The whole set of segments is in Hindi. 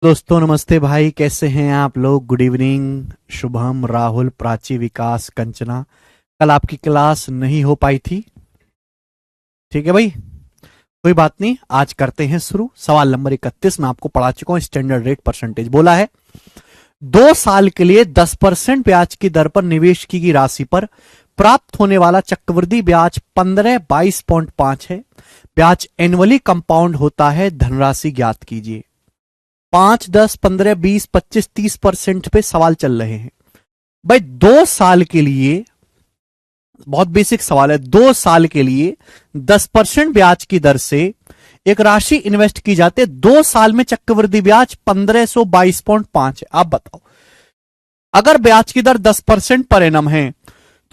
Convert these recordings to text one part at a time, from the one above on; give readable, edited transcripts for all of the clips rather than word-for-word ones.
दोस्तों नमस्ते भाई, कैसे हैं आप लोग। Good evening. शुभम, राहुल, प्राची, विकास, कंचना। कल आपकी क्लास नहीं हो पाई थी, ठीक है भाई, कोई बात नहीं। आज करते हैं शुरू। सवाल नंबर 31 मैं आपको पढ़ा चुका हूं। स्टैंडर्ड रेट परसेंटेज बोला है 2 साल के लिए 10% ब्याज की दर पर निवेश की गई राशि पर प्राप्त होने वाला चक्रवृद्धि ब्याज 15 22.5 है। ब्याज एनुअली कंपाउंड होता है। धनराशि ज्ञात कीजिए। 5 10 15 20 25 30% पे सवाल चल रहे हैं भाई। 2 साल के लिए, बहुत बेसिक सवाल है, 2 साल के लिए 10% ब्याज की दर से एक राशि इन्वेस्ट की जाती है। 2 साल में चक्रवृद्धि ब्याज 1522.5 है। आप बताओ, अगर ब्याज की दर 10% पर एनम है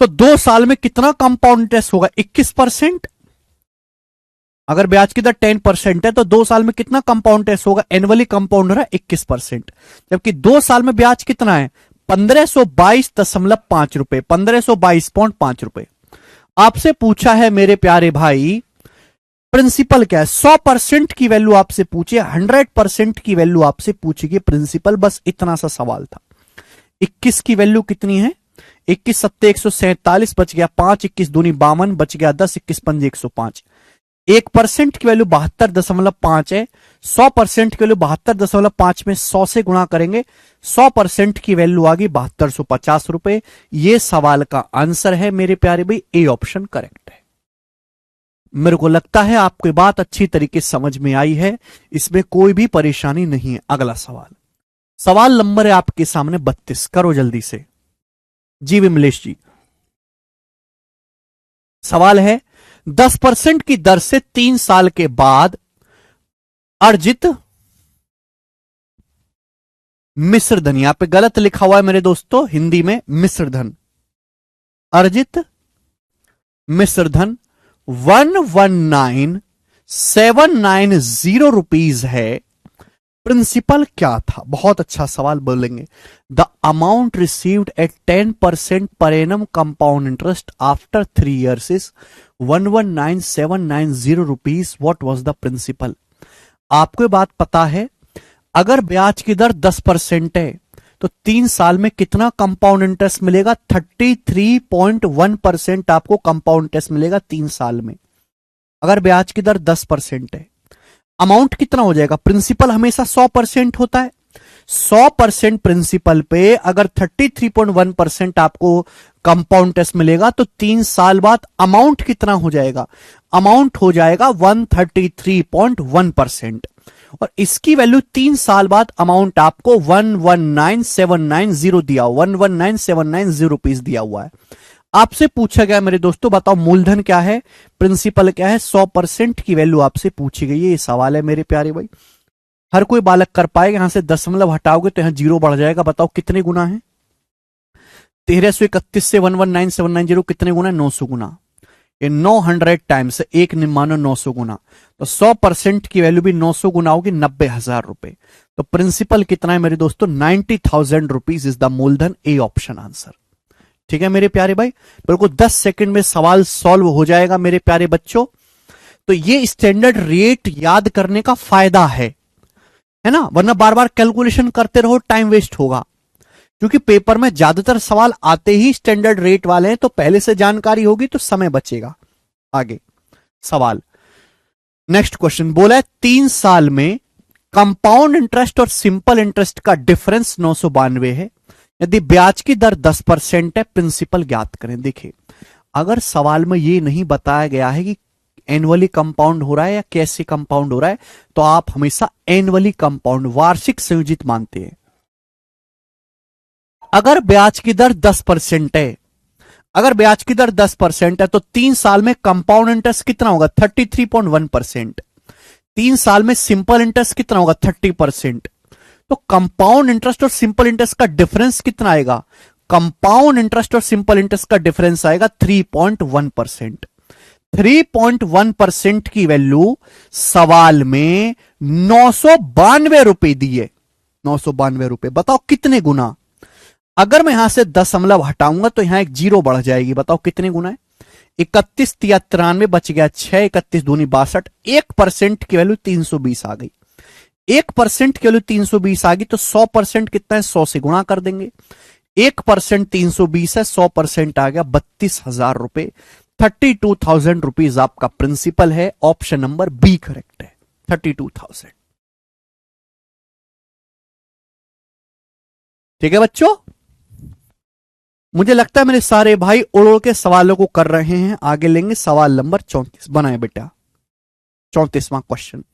तो 2 साल में कितना कंपाउंड इंटरेस्ट होगा? 21%। अगर ब्याज की दर 10% है तो 2 साल में कितना कंपाउंड इंटरेस्ट होगा? एनुअली कंपाउंड हो रहा है 21%। जबकि 2 साल में ब्याज कितना है? 1522.5 रुपए, 1522.5 रुपए। आपसे पूछा है मेरे प्यारे भाई, प्रिंसिपल क्या है? 100% की वैल्यू आपसे पूछे, 100% की वैल्यू आपसे पूछेगी प्रिंसिपल। बस इतना सा सवाल था। 21 की वैल्यू कितनी है? 21 सत्ते 147, बच गया 5, 21 दूनी 52, बच गया 10, 21 पंजे 105। 1% की वैल्यू 72.5 है। 100% की वैल्यू 72.5 में 100 से गुणा करेंगे, 100% की वैल्यू आ गई 7250 रुपए। ये सवाल का आंसर है मेरे प्यारे भाई, ए ऑप्शन करेक्ट है। मेरे को लगता है आपको बात अच्छी तरीके से समझ में आई है, इसमें कोई भी परेशानी नहीं है। अगला सवाल, सवाल नंबर है आपके सामने 32। करो जल्दी से जी विमलेश जी। सवाल है 10% की दर से 3 साल के बाद अर्जित मिश्र धन, यहां पे गलत लिखा हुआ है मेरे दोस्तों, हिंदी में मिश्र धन, अर्जित मिश्र धन 119790 रुपीज है। प्रिंसिपल क्या था? बहुत अच्छा सवाल बोलेंगे। The amount received at 10% per annum compound interest after 3 years is 119790 rupees. What was the principal? आपको ये बात पता है, अगर ब्याज की दर 10% है तो 3 साल में कितना कंपाउंड इंटरेस्ट मिलेगा? 33.1% आपको कंपाउंड इंटरेस्ट मिलेगा 3 साल में, अगर ब्याज की दर 10% है। अमाउंट कितना हो जाएगा? प्रिंसिपल हमेशा 100% होता है। 100% प्रिंसिपल पे अगर 33.1% आपको कंपाउंड इंटरेस्ट मिलेगा तो 3 साल बाद अमाउंट कितना हो जाएगा? अमाउंट हो जाएगा 133.1%। और इसकी वैल्यू 3 साल बाद अमाउंट आपको 119790 दिया, 119790 रुपीज दिया हुआ है। आपसे पूछा गया मेरे दोस्तों, बताओ मूलधन क्या है, प्रिंसिपल क्या है? 100% की वैल्यू आपसे पूछी गई है। ये सवाल है मेरे प्यारे भाई, हर कोई बालक कर पाएगा। यहां से दशमलव हटाओगे तो यहां जीरो बढ़ जाएगा। बताओ कितने गुना है? 1331 से 119790 कितने गुना है? 900 गुना। ये 900 टाइम्स, एक मानो 900 गुना, तो 100% की वैल्यू भी 900 गुना होगी, 90,000 रुपए। तो प्रिंसिपल कितना है मेरे दोस्तों? 90,000 रुपीज इज द मूलधन। A option answer. ठीक है मेरे प्यारे भाई, बिल्कुल 10 सेकंड में सवाल सॉल्व हो जाएगा मेरे प्यारे बच्चों। तो ये स्टैंडर्ड रेट याद करने का फायदा है ना, वरना बार बार कैलकुलेशन करते रहो, टाइम वेस्ट होगा। क्योंकि पेपर में ज्यादातर सवाल आते ही स्टैंडर्ड रेट वाले हैं, तो पहले से जानकारी होगी तो समय बचेगा। आगे सवाल, नेक्स्ट क्वेश्चन बोला है 3 साल में कंपाउंड इंटरेस्ट और सिंपल इंटरेस्ट का डिफरेंस 992 है। यदि ब्याज की दर 10% है, प्रिंसिपल ज्ञात करें। देखिए, अगर सवाल में यह नहीं बताया गया है कि एनुअली कंपाउंड हो रहा है या कैसे कंपाउंड हो रहा है, तो आप हमेशा एनुअली कंपाउंड, वार्षिक संयोजित मानते हैं। अगर ब्याज की दर 10% है, अगर ब्याज की दर 10% है तो 3 साल में कंपाउंड इंटरेस्ट कितना होगा? 33.1%। 3 साल में सिंपल इंटरेस्ट कितना होगा? 30%। तो कंपाउंड इंटरेस्ट और सिंपल इंटरेस्ट का डिफरेंस कितना आएगा? कंपाउंड इंटरेस्ट और सिंपल इंटरेस्ट का डिफरेंस आएगा 3.1%। 3.1% की वैल्यू सवाल में 992 रुपए दी है। 992 रुपए, बताओ कितने गुना? अगर मैं यहां से दशमलव हटाऊंगा तो यहां एक जीरो बढ़ जाएगी। बताओ कितने गुना है? 31 तिया 93, बच गया 6, 31 दूनी 62, 1% की वैल्यू 320 आ गई। 1% की वैल्यू 320 आ गई, तो 100% कितना है, 100 से गुणा कर देंगे। 1% 320 है, 100% आ गया 32,000 रुपए। 32,000 रुपीज आपका प्रिंसिपल है। ऑप्शन नंबर बी करेक्ट है, 32,000। ठीक है बच्चों, मुझे लगता है मेरे सारे भाई उड़ उड़ के सवालों को कर रहे हैं। आगे लेंगे सवाल नंबर 34 बनाए बेटा, 34वां क्वेश्चन।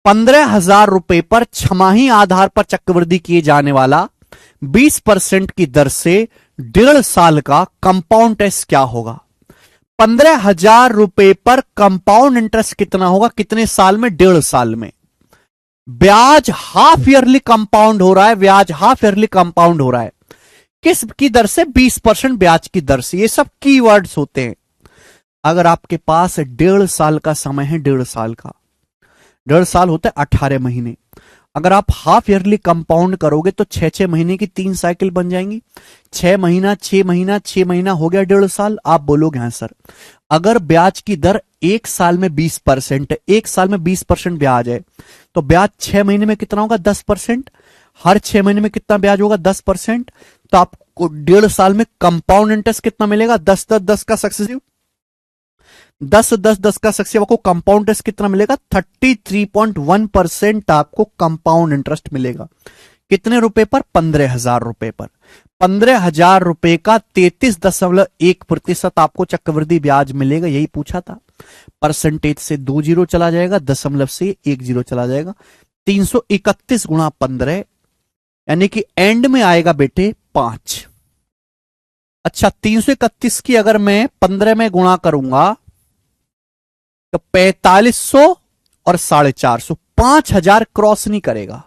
15,000 रुपए पर छमाही आधार पर चक्रवृद्धि किए जाने वाला 20% की दर से 1.5 साल का कंपाउंड इंटरेस्ट क्या होगा? 15,000 रुपए पर कंपाउंड इंटरेस्ट कितना होगा, कितने साल में? 1.5 साल में। ब्याज हाफ ईयरली कंपाउंड हो रहा है, ब्याज हाफ ईयरली कंपाउंड हो रहा है। किस की दर से? 20% ब्याज की दर से। ये सब कीवर्ड्स होते हैं। अगर आपके पास 1.5 साल का समय है, 1.5 साल का, 1.5 साल होता है 18 महीने। अगर आप हाफ ईयरली कंपाउंड करोगे तो 6-6 महीने की 3 साइकिल बन जाएंगी। 6 महीना 6 महीना 6 महीना हो गया 1.5 साल। आप बोलोगे हाँ सर, अगर ब्याज की दर 1 साल में 20% है, 1 साल में 20% ब्याज है, तो ब्याज 6 महीने में कितना होगा? 10%। हर 6 महीने में कितना ब्याज होगा? 10%। तो आपको 1.5 साल में कंपाउंड इंटरेस्ट कितना मिलेगा? 10-10-10 का सक्सेसिव, 10-10-10 का सक्सेसिव आपको कंपाउंड इंटरेस्ट कितना मिलेगा? 33.1% आपको कंपाउंड इंटरेस्ट मिलेगा। कितने रुपए पर? 15,000 रुपए पर। 15,000 रुपए का 33.1% आपको चक्रवृद्धि ब्याज मिलेगा। यही पूछा था। परसेंटेज से 2 जीरो चला जाएगा, दशमलव से 1 जीरो चला जाएगा। 331 गुणा 15, यानी कि एंड में आएगा बेटे 5। अच्छा, 331 की अगर मैं 15 में गुणा करूंगा तो 4500 और 450, 5,000 क्रॉस नहीं करेगा,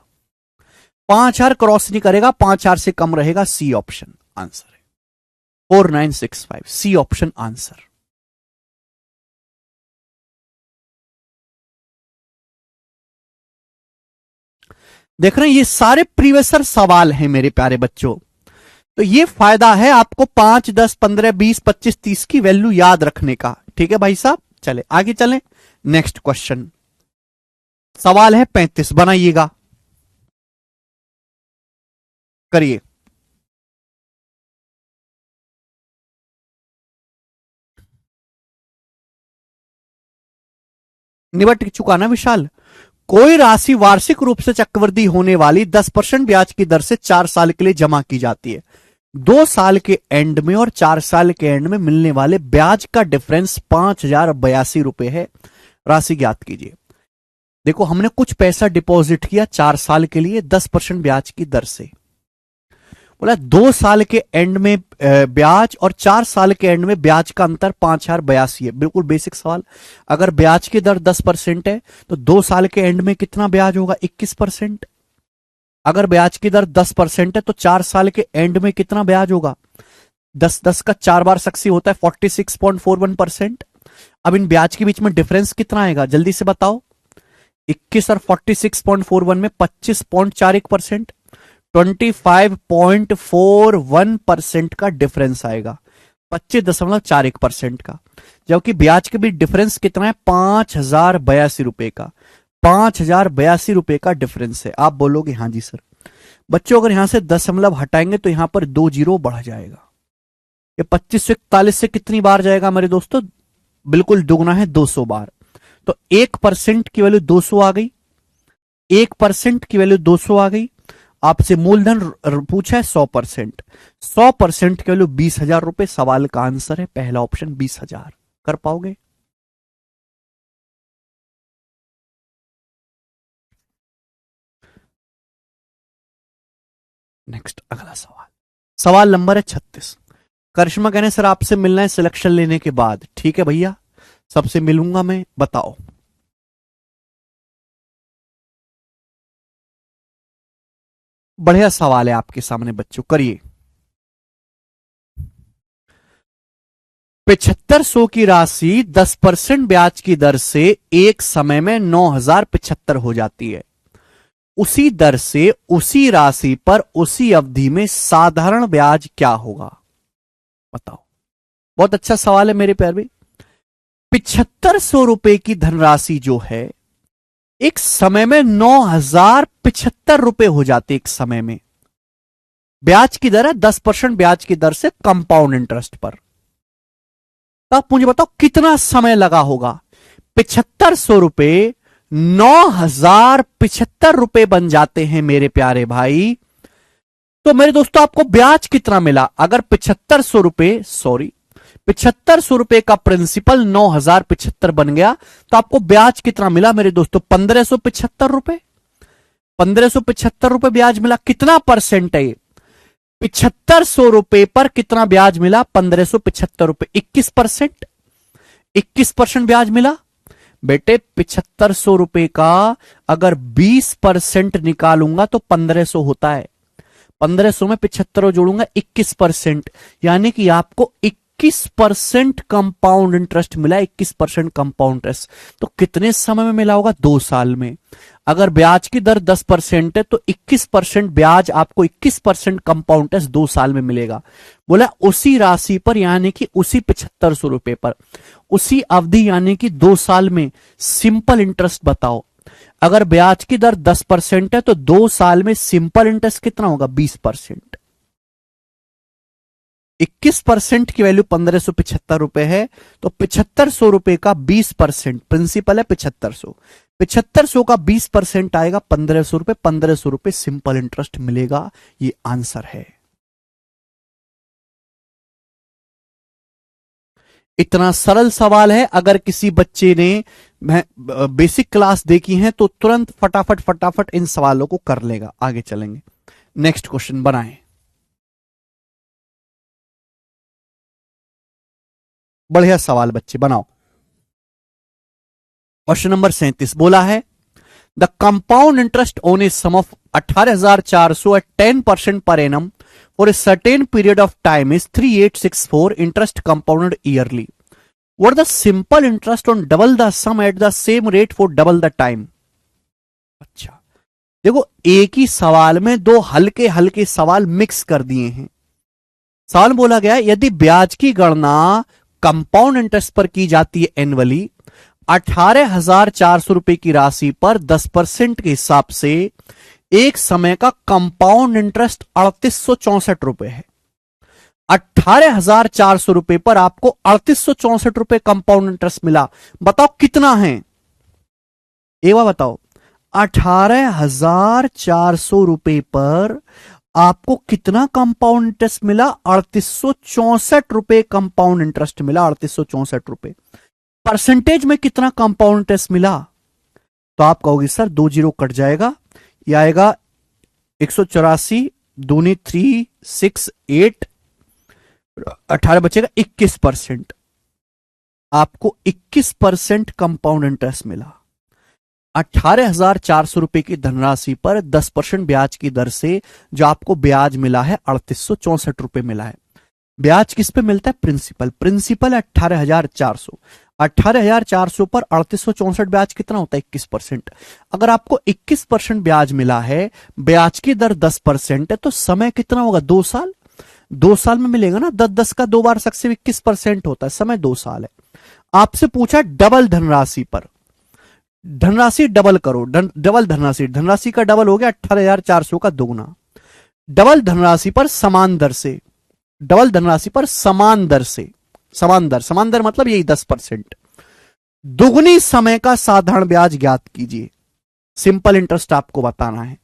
5,000 क्रॉस नहीं करेगा, 5,000 से कम रहेगा। सी ऑप्शन आंसर है, 4965 सी ऑप्शन आंसर। देख रहे हैं, ये सारे प्रीवियसर सवाल हैं मेरे प्यारे बच्चों। तो ये फायदा है आपको 5, 10, 15, 20, 25, 30 की वैल्यू याद रखने का। ठीक है भाई साहब, चले आगे चलें। नेक्स्ट क्वेश्चन, सवाल है 35, बनाइएगा, करिए। निबट चुका ना विशाल? कोई राशि वार्षिक रूप से चक्रवृद्धि होने वाली 10% ब्याज की दर से 4 साल के लिए जमा की जाती है। 2 साल के एंड में और 4 साल के एंड में मिलने वाले ब्याज का डिफरेंस 5,082 रुपए है। राशि ज्ञात कीजिए। देखो, हमने कुछ पैसा डिपॉजिट किया 4 साल के लिए 10% ब्याज की दर से। बोला 2 साल के एंड में ब्याज और 4 साल के एंड में ब्याज का अंतर 5,082 है। बिल्कुल बेसिक सवाल। अगर ब्याज की दर 10% है तो 2 साल के एंड में कितना ब्याज होगा? 21%। अगर ब्याज की दर 10% है तो 4 साल के एंड में कितना ब्याज होगा? 10-10 का 4 बार सक्सेसिव होता है, 46.41%। अब इन ब्याज के बीच में डिफरेंस कितना आएगा? जल्दी से बताओ। 21 और 46.41 में 25.41%, 25.41% का डिफरेंस आएगा, 25.41% का। जबकि ब्याज के बीच डिफरेंस कितना है? 5,082 रुपए का। 5,082 रुपए का डिफरेंस है। आप बोलोगे हाँ जी सर। बच्चों, अगर यहां से दशमलव हटाएंगे तो यहां पर 2 जीरो बढ़ जाएगा। ये 2541 से कितनी बार जाएगा मेरे दोस्तों? बिल्कुल दुगना है, 200 बार। तो 1% की वैल्यू 200 आ गई, 1% की वैल्यू 200 आ गई। आपसे मूलधन पूछा है 100%, 100% की वैल्यू 20,000 रुपए। सवाल का आंसर है पहला ऑप्शन 20,000। कर पाओगे? नेक्स्ट अगला सवाल, सवाल नंबर है 36। करिश्मा कहने सर आपसे मिलना है सिलेक्शन लेने के बाद। ठीक है भैया, सबसे मिलूंगा मैं, बताओ। बढ़िया सवाल है आपके सामने बच्चों, करिए। 7500 की राशि 10% ब्याज की दर से एक समय में 9,075 हो जाती है। उसी दर से उसी राशि पर उसी अवधि में साधारण ब्याज क्या होगा? बताओ। बहुत अच्छा सवाल है मेरे प्यारे भाई। ₹7500 की धनराशि जो है एक समय में 9,075 रुपए हो जाते एक समय में। ब्याज की दर है 10% ब्याज की दर से कंपाउंड इंटरेस्ट पर। तो आप मुझे बताओ कितना समय लगा होगा। ₹7500 9,075 बन जाते हैं मेरे प्यारे भाई। तो मेरे दोस्तों आपको ब्याज कितना मिला? अगर ₹7500 का प्रिंसिपल 9,075 बन गया तो आपको ब्याज कितना मिला मेरे दोस्तों? ₹1,575। ₹1,575 ब्याज मिला। कितना परसेंट है? ₹7500 पर कितना ब्याज मिला? ₹1,575। 21%। 21% ब्याज मिला। बेटे ₹7500 का अगर 20% निकालूंगा तो 1500 होता है। 1500 में 75 जोड़ूंगा 21%, यानी कि आपको 21% कंपाउंड इंटरेस्ट मिला। 21% कंपाउंड इंटरेस्ट तो कितने समय में मिला होगा? 2 साल में। अगर ब्याज की दर 10% है तो 21% ब्याज आपको 21% कंपाउंड इंटरेस्ट 2 साल में मिलेगा। बोला उसी राशि पर, यानी कि उसी ₹7500 पर, उसी अवधि यानी कि 2 साल में सिंपल इंटरेस्ट बताओ। अगर ब्याज की दर 10% है तो 2 साल में सिंपल इंटरेस्ट कितना होगा? 20%। 21% की वैल्यू ₹1,575 है तो ₹7,500 का 20%, प्रिंसिपल है 7500, 7500 का 20% आएगा ₹1,500। ₹1,500 सिंपल इंटरेस्ट मिलेगा। ये आंसर है। इतना सरल सवाल है। अगर किसी बच्चे ने बेसिक क्लास देखी है तो तुरंत फटाफट फटाफट इन सवालों को कर लेगा। आगे चलेंगे। नेक्स्ट क्वेश्चन बनाएं। बढ़िया सवाल बच्चे बनाओ। क्वेश्चन नंबर 37 बोला है the compound interest on a sum of 18,400 at 10% per annum for a certain period of time is 3864 interest compounded yearly. What the simple interest on double the sum at the same rate for double the time? अच्छा देखो, एक ही सवाल में दो हल्के हल्के सवाल मिक्स कर दिए हैं। सवाल बोला गया यदि ब्याज की गणना कंपाउंड इंटरेस्ट पर की जाती है एनुअली 18,400 की राशि पर 10% के हिसाब से एक समय का कंपाउंड इंटरेस्ट 3,864 है। 18,400 पर आपको 3,864 कंपाउंड इंटरेस्ट मिला। बताओ कितना है? एक बार बताओ, 18,400 पर आपको कितना कंपाउंड इंटरेस्ट मिला? 3,864 कंपाउंड इंटरेस्ट मिला। 3,864 परसेंटेज में कितना कंपाउंड इंटरेस्ट मिला? तो आप कहोगे सर 2 जीरो कट जाएगा, यह आएगा 184 दूनी 368, 18 बचेगा 21%। आपको 21% कंपाउंड इंटरेस्ट मिला। 18,400 की धनराशि पर 10% ब्याज की दर से जो आपको ब्याज मिला है 3,864 मिला है। ब्याज किस पे मिलता है? प्रिंसिपल। प्रिंसिपल 18,400। 18,400 पर 3,864 ब्याज कितना होता है? 21%। अगर आपको 21% ब्याज मिला है, ब्याज की दर 10% है, तो समय कितना होगा? 2 साल। 2 साल में मिलेगा ना। 10 का 2 बार सक्सेसिव 21% होता है। समय 2 साल है। आपसे पूछा डबल धनराशि पर, धनराशि डबल करो। डबल धनराशि, धनराशि का डबल हो गया 18,400 का दोगुना। डबल धनराशि पर समान दर से, डबल धनराशि पर समान दर से, समान दर मतलब यही 10%। दुगनी समय का साधारण ब्याज ज्ञात कीजिए। सिंपल इंटरेस्ट आपको बताना है।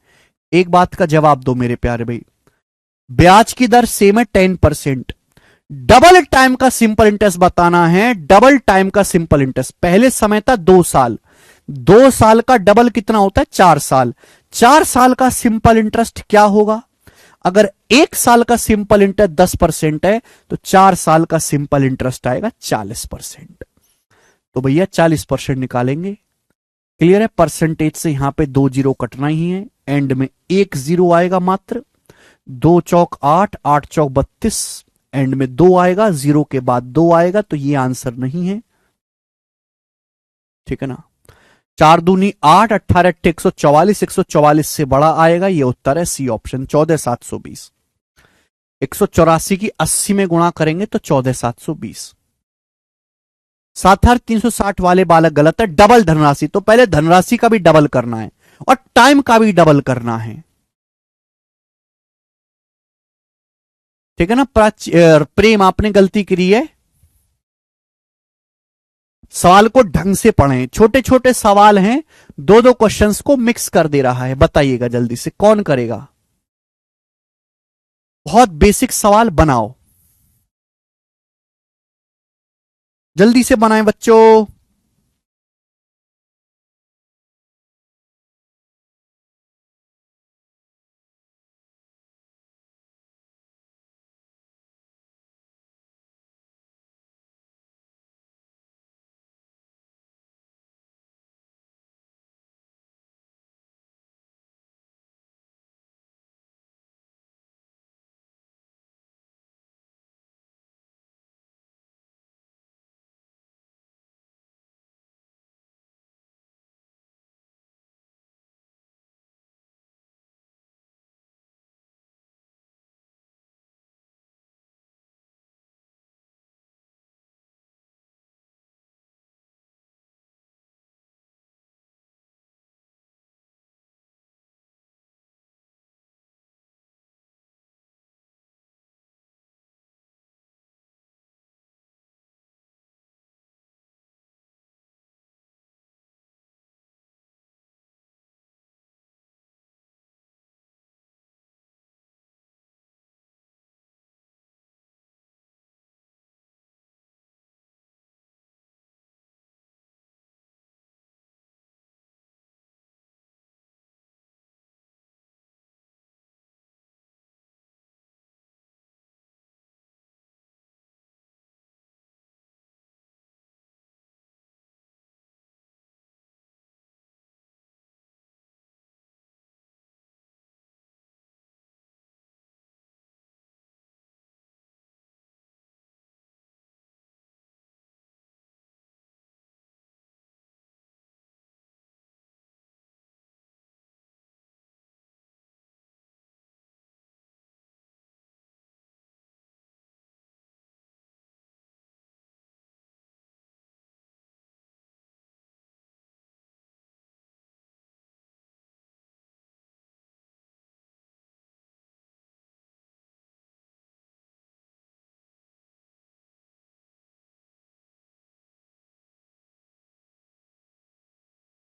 एक बात का जवाब दो मेरे प्यारे भाई, ब्याज की दर सेम है 10%। डबल टाइम का सिंपल इंटरेस्ट बताना है। डबल टाइम का सिंपल इंटरेस्ट, पहले समय था 2 साल, 2 साल का डबल कितना होता है? 4 साल। 4 साल का सिंपल इंटरेस्ट क्या होगा? अगर 1 साल का सिंपल इंटरेस्ट 10% है तो 4 साल का सिंपल इंटरेस्ट आएगा 40%। तो भैया 40% निकालेंगे। क्लियर है? परसेंटेज से यहां पे 2 जीरो कटना ही है। एंड में 1 जीरो आएगा मात्र। 2 चौक 8, 8 चौक 32, एंड में 2 आएगा, 0 के बाद 2 आएगा, तो ये आंसर नहीं है। ठीक है ना? 4 दूनी 8, 18 144, 144 से बड़ा आएगा। ये उत्तर है सी ऑप्शन 14,720। 184 की 80 में गुणा करेंगे तो 14,720। 7,360 वाले बालक गलत है। डबल धनराशि, तो पहले धनराशि का भी डबल करना है और टाइम का भी डबल करना है, ठीक है ना। प्रेम, आपने गलती करी है। सवाल को ढंग से पढ़ें, छोटे छोटे सवाल हैं, दो दो क्वेश्चंस को मिक्स कर दे रहा है। बताइएगा जल्दी से कौन करेगा। बहुत बेसिक सवाल बनाओ, जल्दी से बनाएं बच्चों।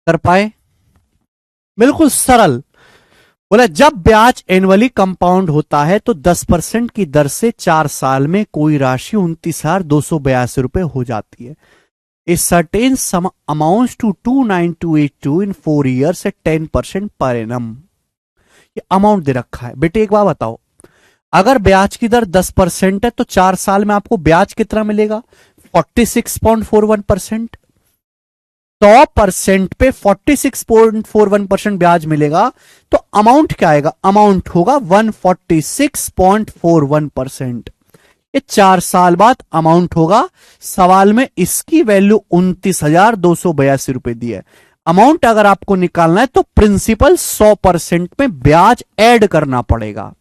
कर पाए? बिल्कुल सरल। बोला जब ब्याज एनुअली कंपाउंड होता है तो 10% की दर से 4 साल में कोई राशि 29,282 रुपए हो जाती है। A certain sum amounts to 29282 in 4 years at 10% per annum. ये अमाउंट दे रखा है। बेटे एक बार बताओ, अगर ब्याज की दर 10% है तो 4 साल में आपको ब्याज कितना मिलेगा? 46.41%। 100% पे 46.41% ब्याज मिलेगा तो अमाउंट क्या आएगा? अमाउंट होगा 146.41%। ये 4 साल बाद अमाउंट होगा। सवाल में इसकी वैल्यू 29,282 रुपए दी है। अमाउंट अगर आपको निकालना है तो प्रिंसिपल 100% में ब्याज ऐड करना पड़ेगा।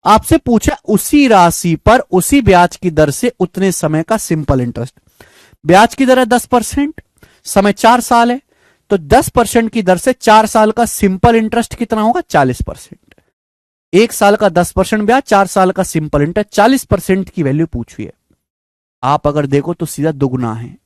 आपसे पूछा उसी राशि पर उसी ब्याज की दर से उतने समय का सिंपल इंटरेस्ट। ब्याज की दर है 10%, समय 4 साल है, तो 10% की दर से 4 साल का सिंपल इंटरेस्ट कितना होगा? 40%। 1 साल का 10% ब्याज, 4 साल का सिंपल इंटरेस्ट, 40% की वैल्यू पूछी है। आप अगर देखो तो सीधा दुगुना है।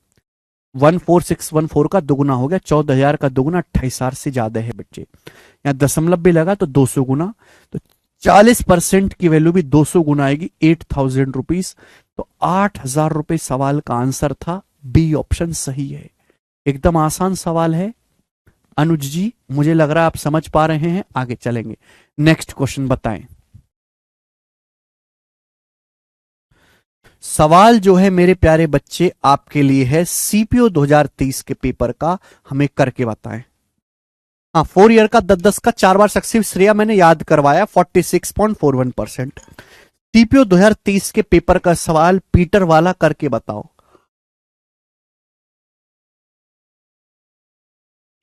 14614 का दुगुना हो गया, 14,000 का दुगुना 28,000 से ज्यादा है बच्चे। यहां दशमलव भी लगा तो 200 गुना, तो 40% की वैल्यू भी 200 गुना आएगी, 8,000 रुपीज। तो 8,000 रुपए सवाल का आंसर था। बी ऑप्शन सही है। एकदम आसान सवाल है। अनुज जी मुझे लग रहा है आप समझ पा रहे हैं। आगे चलेंगे, नेक्स्ट क्वेश्चन बताएं। सवाल जो है मेरे प्यारे बच्चे आपके लिए है सीपीओ 2023 के पेपर का। हमें करके बताएं। हाँ, 4 ईयर का 10-10 का 4 बार सक्सेसिव श्रेया मैंने याद करवाया, 46.41%। सीपीओ 2023 के पेपर का सवाल पीटर वाला करके बताओ।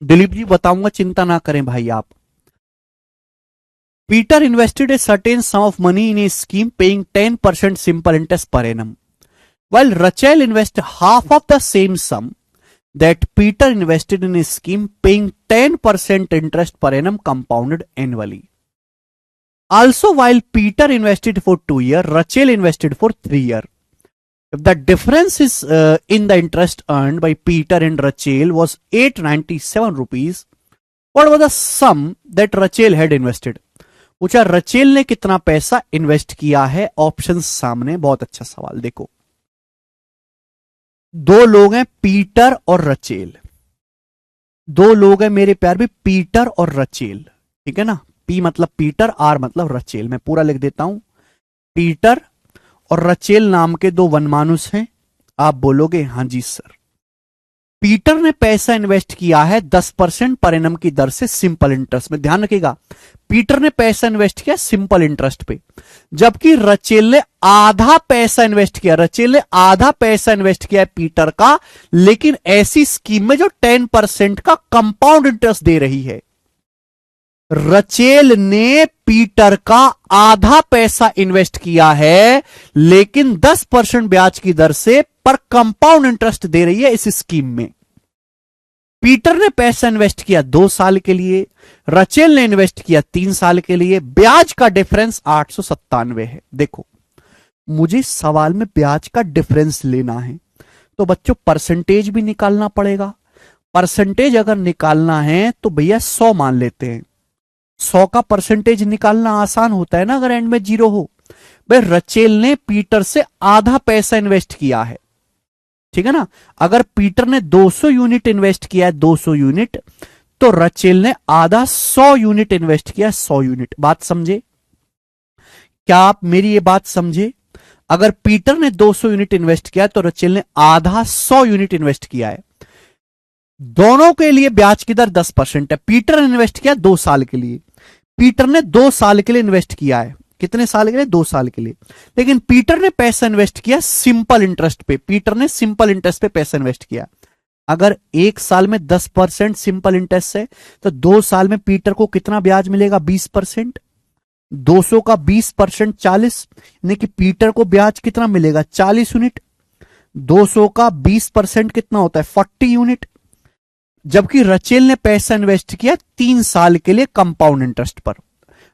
दिलीप जी बताऊंगा, चिंता ना करें भाई आप। Peter invested a certain sum of money in a scheme paying 10% simple interest per annum. while Rachel invested half of the same sum that Peter invested in his scheme, paying 10% interest per annum compounded annually. Also, while Peter invested for 2 years, Rachel invested for 3 years. If the difference is in the interest earned by Peter and Rachel was 897 rupees, what was the sum that Rachel had invested? पूछा रचेल ने कितना पैसा इन्वेस्ट किया है. ऑप्शन सामने. बहुत अच्छा सवाल. देखो, दो लोग हैं पीटर और रचेल. दो लोग हैं मेरे प्यार भी, पीटर और रचेल. ठीक है ना. पी मतलब पीटर, आर मतलब रचेल. मैं पूरा लिख देता हूं. पीटर और रचेल नाम के दो वनमानुष हैं. आप बोलोगे हां जी सर. पीटर ने पैसा इन्वेस्ट किया है 10% पर एनम की दर से सिंपल इंटरेस्ट में. ध्यान रखिएगा, पीटर ने पैसा इन्वेस्ट किया सिंपल इंटरेस्ट पे, जबकि रचेल ने आधा पैसा इन्वेस्ट किया. रचेल ने आधा पैसा इन्वेस्ट किया है पीटर का, लेकिन ऐसी स्कीम में जो 10% का कंपाउंड इंटरेस्ट दे रही है. रचेल ने पीटर का आधा पैसा इन्वेस्ट किया है, लेकिन 10% ब्याज की दर से पर कंपाउंड इंटरेस्ट दे रही है इस स्कीम में. पीटर ने पैसा इन्वेस्ट किया 2 साल के लिए, रचेल ने इन्वेस्ट किया 3 साल के लिए. ब्याज का डिफरेंस 897 है. देखो, मुझे सवाल में ब्याज का डिफरेंस लेना है, तो बच्चों परसेंटेज भी निकालना पड़ेगा. परसेंटेज अगर निकालना है तो भैया 100 मान लेते हैं. 100 का परसेंटेज निकालना आसान होता है ना अगर एंड में 0 हो. भाई रचेल ने पीटर से आधा पैसा इन्वेस्ट किया है. ठीक है ना. अगर पीटर ने 200 यूनिट इन्वेस्ट किया है, 200 यूनिट, तो रचेल ने आधा 100 यूनिट इन्वेस्ट किया, 100 यूनिट. बात समझे? क्या आप मेरी ये बात समझे? अगर पीटर ने 200 यूनिट इन्वेस्ट किया तो रचेल ने आधा 100 यूनिट इन्वेस्ट किया है. दोनों के लिए ब्याज की दर 10% है. पीटर ने इन्वेस्ट किया 2 साल के लिए. पीटर ने 2 साल के लिए इन्वेस्ट किया है. कितने साल के लिए? 2 साल के लिए. लेकिन पीटर ने पैसा इन्वेस्ट किया सिंपल इंटरेस्ट पे. पीटर ने सिंपल इंटरेस्ट पे पैसा इन्वेस्ट किया. अगर 1 साल में 10% सिंपल इंटरेस्ट है, तो 2 साल में पीटर को कितना ब्याज मिलेगा? 20%. 200 का 20% 40, यानी कि पीटर को ब्याज कितना मिलेगा? 40 यूनिट. 200 का 20% कितना होता है? 40 यूनिट. जबकि रचेल ने पैसा इन्वेस्ट किया 3 साल के लिए कंपाउंड इंटरेस्ट पर.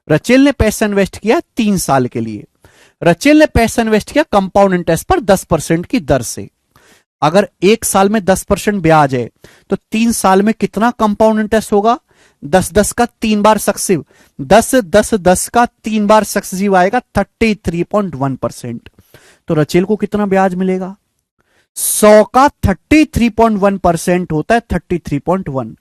रचेल ने पैसा इन्वेस्ट किया 3 साल के लिए. रचेल ने पैसा इन्वेस्ट किया कंपाउंड इंटरेस्ट पर 10% की दर से. अगर 1 साल में 10% ब्याज है, तो 3 साल में कितना कंपाउंड इंटरेस्ट होगा? 10 का 3 बार सक्सेसिव. 10 का 3 बार सक्सेसिव आएगा 33.1%. तो रचेल को कितना ब्याज मिलेगा? 100 का 33.1% होता है 33.1.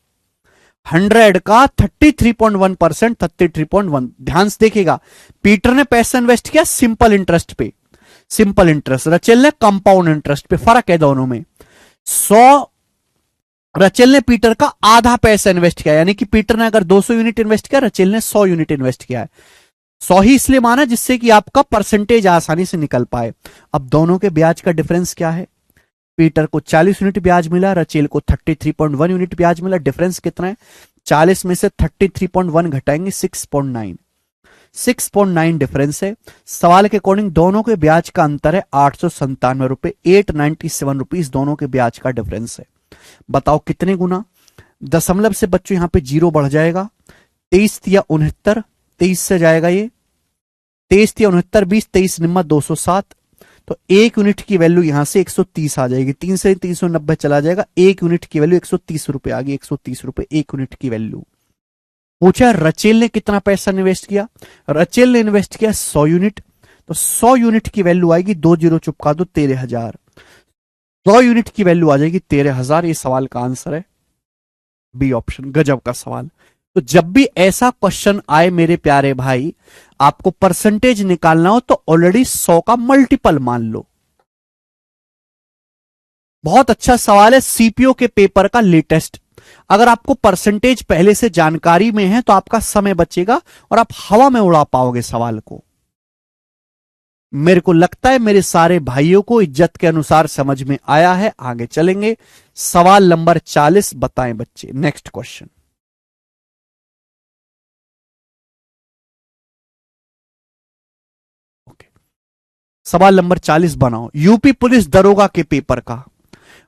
100 का 33.1%, 33.1. ध्यान से देखिएगा, पीटर ने पैसा इन्वेस्ट किया सिंपल इंटरेस्ट पे, सिंपल इंटरेस्ट. रचेल ने कंपाउंड इंटरेस्ट पे. फर्क है दोनों में. 100 रचेल ने पीटर का आधा पैसा इन्वेस्ट किया, यानी कि पीटर ने अगर 200 यूनिट इन्वेस्ट किया, रचेल ने 100 यूनिट इन्वेस्ट किया है. 100 ही इसलिए माना जिससे कि आपका परसेंटेज आसानी से निकल पाए. अब दोनों के ब्याज का डिफरेंस क्या है? पीटर को 40 यूनिट ब्याज मिला, रचेल को 33.1 यूनिट ब्याज मिला. डिफरेंस कितना है? 40 में से 33.1 घटाएंगे 6.9. 6.9 डिफरेंस है. सवाल के अकॉर्डिंग दोनों के ब्याज का अंतर है 897 रुपए. 897 रुपीज दोनों के ब्याज का डिफरेंस है. बताओ कितने गुना? दशमलव से बच्चों यहां पे 0 बढ़ जाएगा. 23 या 69, 23 से जाएगा ये. 23 या 69, 20, 23 निम्मा 207. तो 1 यूनिट की वैल्यू यहां से 130 आ जाएगी. 3 से 390 चला जाएगा. 1 यूनिट की वैल्यू 130 रुपए आ गई. 130 रुपए 1 यूनिट की वैल्यू. पूछा रचेल ने कितना पैसा इन्वेस्ट किया? रचेल ने इन्वेस्ट किया 100 यूनिट. तो 100 यूनिट की वैल्यू आएगी, 2 जीरो चुपका दो, 13,000. 100 यूनिट की वैल्यू आ जाएगी 13,000. ये सवाल का आंसर है बी ऑप्शन. गजब का सवाल. तो जब भी ऐसा क्वेश्चन आए मेरे प्यारे भाई, आपको परसेंटेज निकालना हो तो ऑलरेडी 100 का मल्टीपल मान लो. बहुत अच्छा सवाल है. सीपीओ के पेपर का लेटेस्ट. अगर आपको परसेंटेज पहले से जानकारी में है तो आपका समय बचेगा और आप हवा में उड़ा पाओगे सवाल को. मेरे को लगता है मेरे सारे भाइयों को इज्जत के अनुसार समझ में आया है. आगे चलेंगे. सवाल नंबर 40 बताएं बच्चे. Next question. सवाल नंबर 40 बनाओ, यूपी पुलिस दरोगा के पेपर का।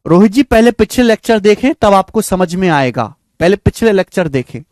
रोहित जी पहले पिछले लेक्चर देखें तब आपको समझ में आएगा, पहले पिछले लेक्चर देखें।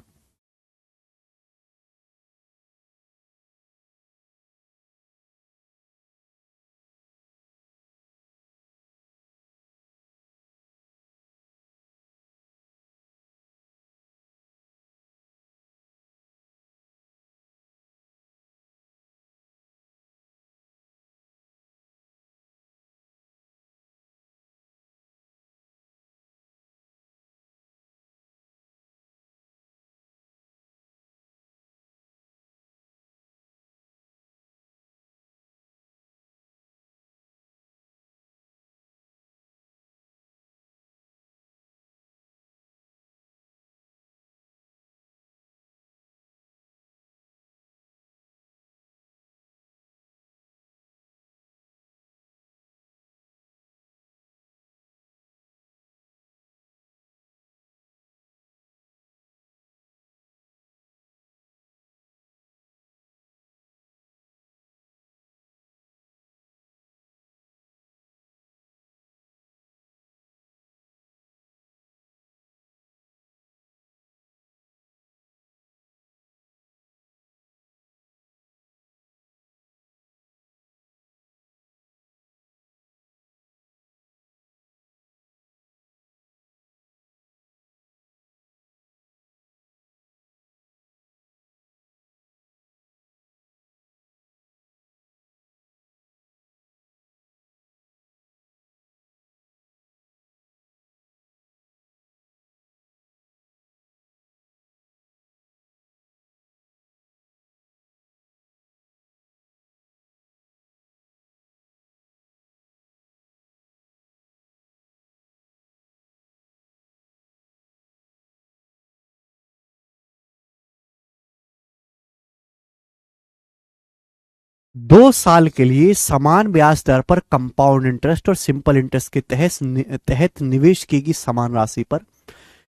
दो साल के लिए समान ब्याज दर पर कंपाउंड इंटरेस्ट और सिंपल इंटरेस्ट के तहत निवेश की गई समान राशि पर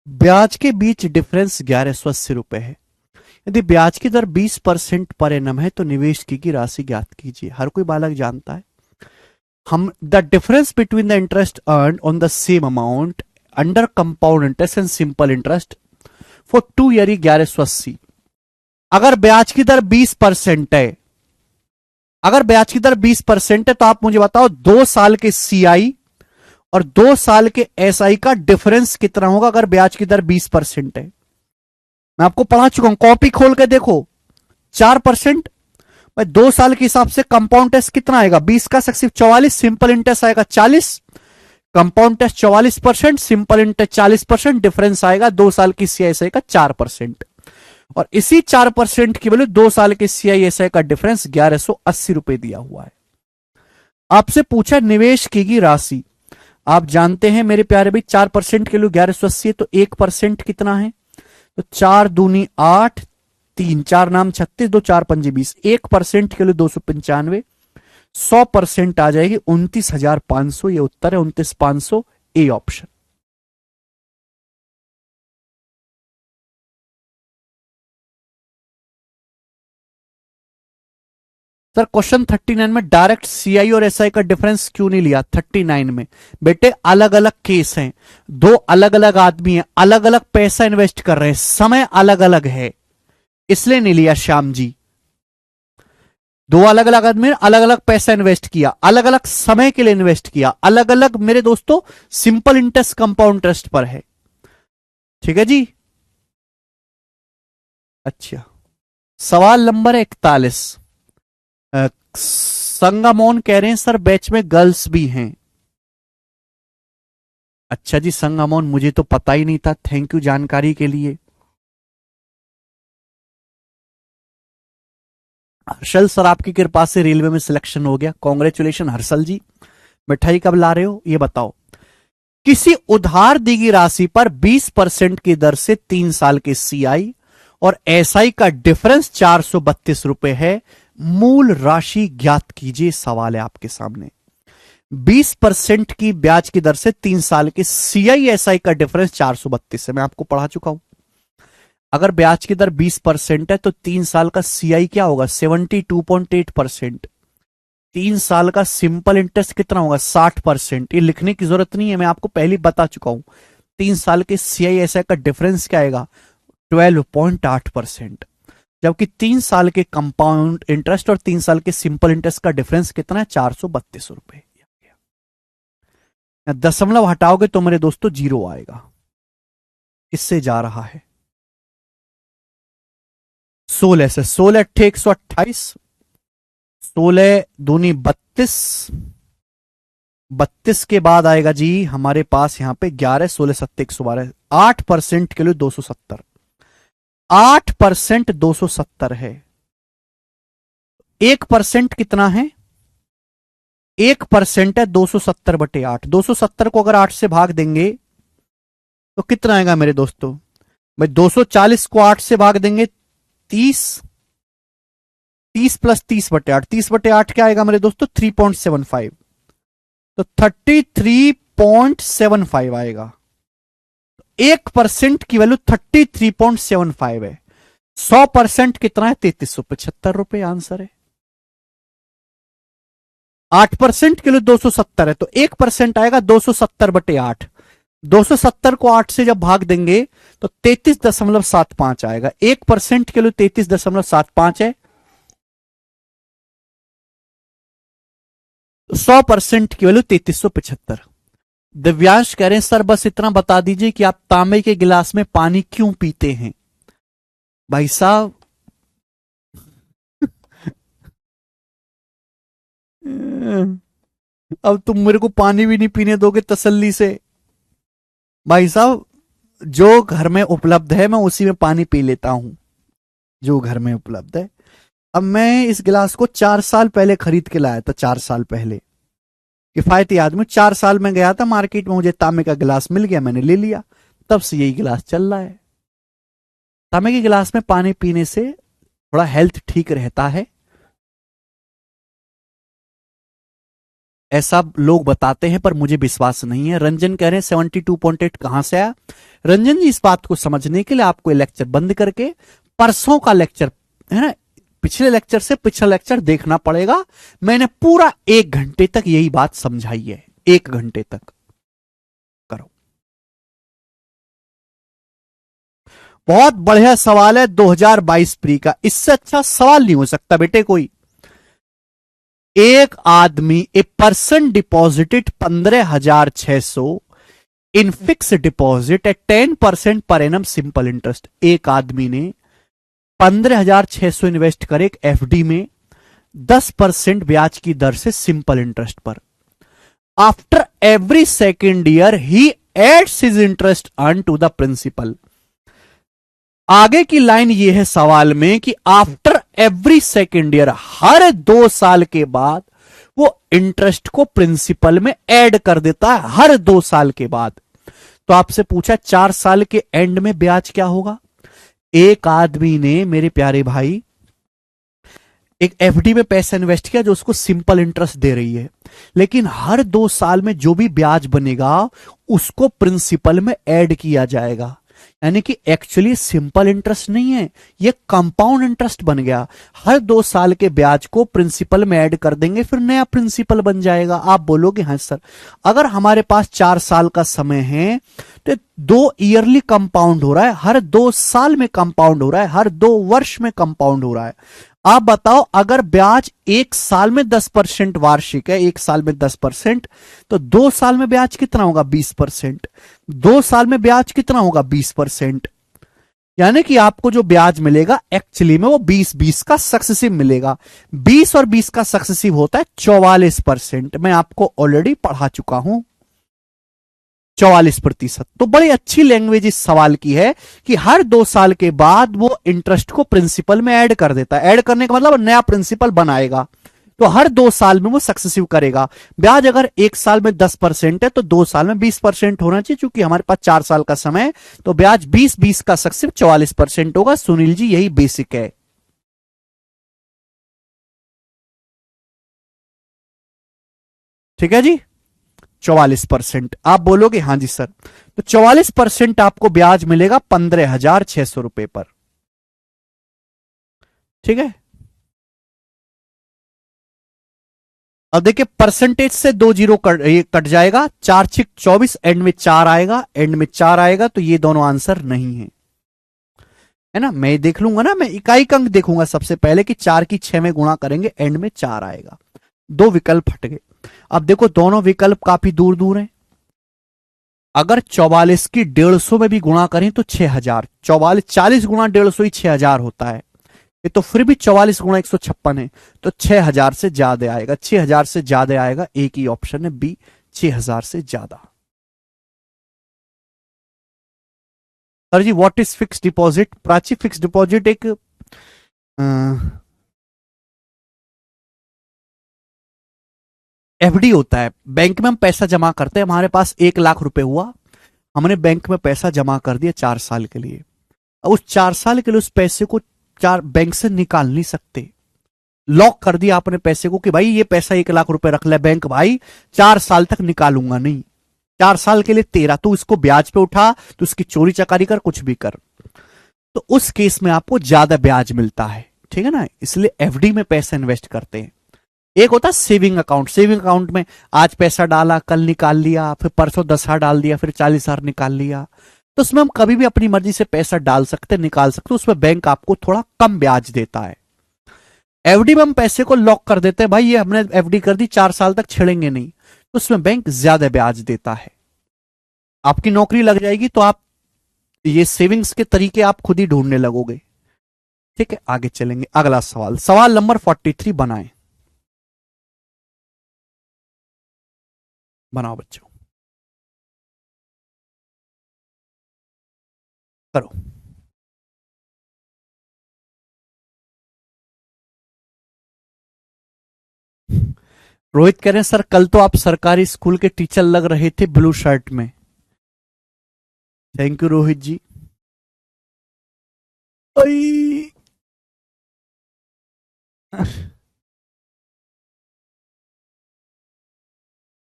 ब्याज के बीच डिफरेंस 1180 रुपए है। यदि ब्याज की दर 20% पर एनम है तो निवेश की गई राशि ज्ञात कीजिए। हर कोई बालक जानता है हम the difference between the interest earn on the same amount under compound interest and simple interest for 2 year 1180। अगर ब्याज की दर 20% है, अगर ब्याज की दर 20% है तो आप मुझे बताओ 2 साल के सीआई और 2 साल के एसआई का डिफरेंस कितना होगा अगर ब्याज की दर 20% है। मैं आपको पढ़ा चुका हूं, कॉपी खोल के देखो। 4% भाई 2 साल के हिसाब से कंपाउंड टेस्ट कितना आएगा, 20 का सिर्फ 44, सिंपल इंटरेस्ट आएगा 40, compound interest 44%, simple interest 40%, difference आएगा 2 साल की सीआईएसआई का 4%। और इसी 4% की वैल्यू 2 साल के सीआईएसआई का डिफरेंस 1180 रुपए दिया हुआ है। आपसे पूछा निवेश की गई राशि, आप जानते हैं मेरे प्यारे भाई 4% के लिए 1180 है तो 1% कितना है, तो 4 दूनी 8, 3 4 नाम 36, 2 4 पंजे 20, 1% के लिए 295, 100% आ जाएगी 29,500। ये उत्तर है 29,500, ए ऑप्शन। सर क्वेश्चन 39 में डायरेक्ट सीआई और एसआई का डिफरेंस क्यों नहीं लिया? 39 में बेटे अलग अलग केस हैं, दो अलग अलग आदमी हैं, अलग अलग पैसा इन्वेस्ट कर रहे हैं, समय अलग अलग है, इसलिए नहीं लिया श्याम जी। दो अलग अलग आदमी ने अलग अलग पैसा इन्वेस्ट किया, अलग अलग समय के लिए इन्वेस्ट किया, अलग अलग मेरे दोस्तों सिंपल इंटरेस्ट कंपाउंड इंटरेस्ट पर है। ठीक है जी। अच्छा, सवाल नंबर 41, संगामोन कह रहे हैं सर बैच में गर्ल्स भी हैं। अच्छा जी संगामोन, मुझे तो पता ही नहीं था, थैंक यू जानकारी के लिए। हर्षल सर आपकी कृपा से रेलवे में सिलेक्शन हो गया, कॉन्ग्रेचुलेशन हर्षल जी। मिठाई कब ला रहे हो ये बताओ। किसी उधार दी गई राशि पर 20% की दर से 3 साल के सीआई और एसआई का डिफरेंस 432 रुपए है, मूल राशि ज्ञात कीजिए। सवाल है आपके सामने, 20% की ब्याज की दर से 3 साल के सीआई एसआई का डिफरेंस 432 है। मैं आपको पढ़ा चुका हूं, अगर ब्याज की दर 20% है तो 3 साल का सीआई क्या होगा, 72.8%। 3 साल का सिंपल इंटरेस्ट कितना होगा? 60%। ये लिखने की जरूरत नहीं है, मैं आपको पहले ही बता चुका हूं। 3 साल के CISI का डिफरेंस क्या आएगा? 12.8%। जबकि 3 साल के कंपाउंड इंटरेस्ट और 3 साल के सिंपल इंटरेस्ट का डिफरेंस कितना है? 432 रुपए। दशमलव हटाओगे तो मेरे दोस्तों जीरो आएगा। इससे जा रहा है 16 से। 16 अट्ठे 128, 16 दूनी 32, 32 के बाद आएगा जी हमारे पास यहां पे 11, 16 सत्ते 112, 8% के लिए 270। 8% 270 है। 1% कितना है? 1% है 270/8। 270 को अगर 8 से भाग देंगे तो कितना आएगा मेरे दोस्तों? भाई 240 को 8 से भाग देंगे 30, 30 प्लस 30/8, 30/8 क्या आएगा मेरे दोस्तों? 3.75। तो 33.75 आएगा। 1% की वैल्यू 33.75 है। 100% कितना है? 3375 आंसर है। 8% के लिए 270 है, तो 1% आएगा 270/8। 270 को 8 से जब भाग देंगे तो 33.75 आएगा। 1% के लिए 33.75 है। 100% की वैल्यू 3375। दिव्यांश कह रहे हैं सर बस इतना बता दीजिए कि आप तांबे के गिलास में पानी क्यों पीते हैं? भाई साहब अब तुम मेरे को पानी भी नहीं पीने दोगे तसल्ली से। भाई साहब जो घर में उपलब्ध है मैं उसी में पानी पी लेता हूं, जो घर में उपलब्ध है। अब मैं इस गिलास को 4 साल पहले खरीद के लाया था। 4 साल पहले किफायती आदमी, 4 साल में गया था मार्केट में, मुझे तांबे का गिलास मिल गया, मैंने ले लिया। तब से यही गिलास चल रहा है। तांबे के गिलास में पानी पीने से थोड़ा हेल्थ ठीक रहता है, ऐसा लोग बताते हैं, पर मुझे विश्वास नहीं है। रंजन कह रहे हैं 72.8 कहां से आया? रंजन जी इस बात को समझने के लिए आपको लेक्चर बंद करके परसों का लेक्चर है ना, पिछले लेक्चर से पिछला लेक्चर देखना पड़ेगा। मैंने पूरा 1 घंटे तक यही बात समझाई है। 1 घंटे तक करो। बहुत बढ़िया सवाल है 2022 प्री का। इससे अच्छा सवाल नहीं हो सकता बेटे कोई। एक आदमी, a person deposited 15,600 in fix deposit eight 10% per annum simple interest. एक आदमी ने 15,600 इन्वेस्ट करे एक एफडी में 10% ब्याज की दर से सिंपल इंटरेस्ट पर। After every second year he adds his interest earn to the principal. आगे की लाइन ये है सवाल में कि आफ्टर एवरी सेकेंड ईयर, हर 2 साल के बाद वो इंटरेस्ट को प्रिंसिपल में ऐड कर देता है, हर 2 साल के बाद। तो आपसे पूछा 4 साल के एंड में ब्याज क्या होगा? एक आदमी ने मेरे प्यारे भाई एक एफडी में पैसा इन्वेस्ट किया जो उसको सिंपल इंटरेस्ट दे रही है, लेकिन हर 2 साल में जो भी ब्याज बनेगा उसको प्रिंसिपल में ऐड किया जाएगा। यानी कि एक्चुअली सिंपल इंटरेस्ट नहीं है, ये कंपाउंड इंटरेस्ट बन गया। हर 2 साल के ब्याज को प्रिंसिपल में ऐड कर देंगे, फिर नया प्रिंसिपल बन जाएगा। आप बोलोगे हाँ सर, अगर हमारे पास 4 साल का समय है तो 2 ईयरली कंपाउंड हो रहा है, हर 2 साल में कंपाउंड हो रहा है, हर 2 वर्ष में कंपाउंड हो रहा है। आप बताओ अगर ब्याज 1 साल में 10% वार्षिक है, 1 साल में 10%, तो 2 साल में ब्याज कितना होगा? 20%। 2 साल में ब्याज कितना होगा? 20%। यानी कि आपको जो ब्याज मिलेगा एक्चुअली में वो 20-20 का सक्सेसिव मिलेगा। 20 और 20 का सक्सेसिव होता है 44%। मैं आपको ऑलरेडी पढ़ा चुका हूं। 44%। तो बड़ी अच्छी लैंग्वेज इस सवाल की है कि हर 2 साल के बाद वो इंटरेस्ट को प्रिंसिपल में ऐड कर देता है। ऐड करने का मतलब नया प्रिंसिपल बनाएगा, तो हर 2 साल में वो सक्सेसिव करेगा। ब्याज अगर 1 साल में 10% है तो 2 साल में 20% होना चाहिए, क्योंकि हमारे पास 4 साल का समय है, तो ब्याज 20-20 का सक्सेसिव 44% होगा। सुनील जी यही बेसिक है। ठीक है जी, 44%। आप बोलोगे हाँ जी सर, तो 44% आपको ब्याज मिलेगा 15,600 रुपए पर। ठीक है, अब देखिए परसेंटेज से 2 जीरो ये कट जाएगा, 4×6 = 24, एंड में 4 आएगा, एंड में 4 आएगा, तो ये दोनों आंसर नहीं है, है ना। मैं देख लूंगा ना, मैं इकाई अंक देखूंगा सबसे पहले कि 4 की 6 में गुणा करेंगे, एंड में 4 आएगा। दो विकल्प हट गए। अब देखो दोनों विकल्प काफी दूर दूर हैं। अगर 44 की 150 में भी गुणा करें तो 6000, 44 40 गुणा 150 ही 6000 होता है, ये तो फिर भी 44 गुणा 156 है, तो 6000 से ज्यादा आएगा, 6000 से ज्यादा आएगा, एक ही ऑप्शन है बी, 6000 से ज्यादा। Sir ji what is fix deposit? Prachi fix deposit एक एफडी होता है। बैंक में हम पैसा जमा करते हैं, हमारे पास 1 लाख रुपए हुआ, हमने बैंक में पैसा जमा कर दिया 4 साल के लिए। अब उस 4 साल के लिए उस पैसे को चार बैंक से निकाल नहीं सकते, लॉक कर दिया आपने पैसे को कि भाई ये पैसा 1 लाख रुपए रख ले बैंक भाई, 4 साल तक निकालूंगा नहीं, 4 साल के लिए तेरा, तो इसको ब्याज पे उठा, तो उसकी चोरी चकारी कर, कुछ भी कर, तो उस केस में आपको ज्यादा ब्याज मिलता है, ठीक है ना। इसलिए एफडी में पैसा इन्वेस्ट करते हैं। एक होता है सेविंग अकाउंट, सेविंग अकाउंट में आज पैसा डाला, कल निकाल लिया, फिर परसों 10,000 डाल दिया, फिर 40,000 निकाल लिया, तो उसमें हम कभी भी अपनी मर्जी से पैसा डाल सकते, निकाल सकते, उसमें बैंक आपको थोड़ा कम ब्याज देता है। एफडी में हम पैसे को लॉक कर देते हैं, भाई ये हमने एफडी कर दी, 4 साल तक छेड़ेंगे नहीं, तो उसमें बैंक ज्यादा ब्याज देता है। आपकी नौकरी लग जाएगी तो आप ये सेविंग्स के तरीके आप खुद ही ढूंढने लगोगे, ठीक है। आगे चलेंगे, अगला सवाल, सवाल नंबर 43 बनाएं, बनाओ बच्चों, करो। रोहित कह रहे हैं सर कल तो आप सरकारी स्कूल के टीचर लग रहे थे ब्लू शर्ट में। थैंक यू रोहित जी। ओई।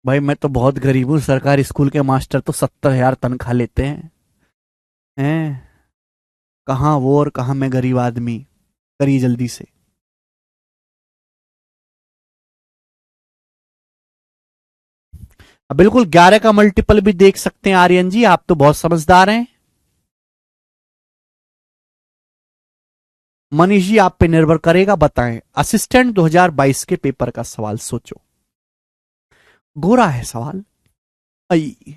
भाई मैं तो बहुत गरीब हूँ, सरकारी स्कूल के मास्टर तो 70,000 तनख्वाह लेते हैं। कहाँ वो और कहाँ मैं गरीब आदमी, करिए जल्दी से। अब बिल्कुल 11 का मल्टीपल भी देख सकते हैं आर्यन जी, आप तो बहुत समझदार हैं। मनीष जी आप पे निर्भर करेगा, बताएं। असिस्टेंट 2022 के पेपर का सवाल सोचो, गोरा है सवाल। आई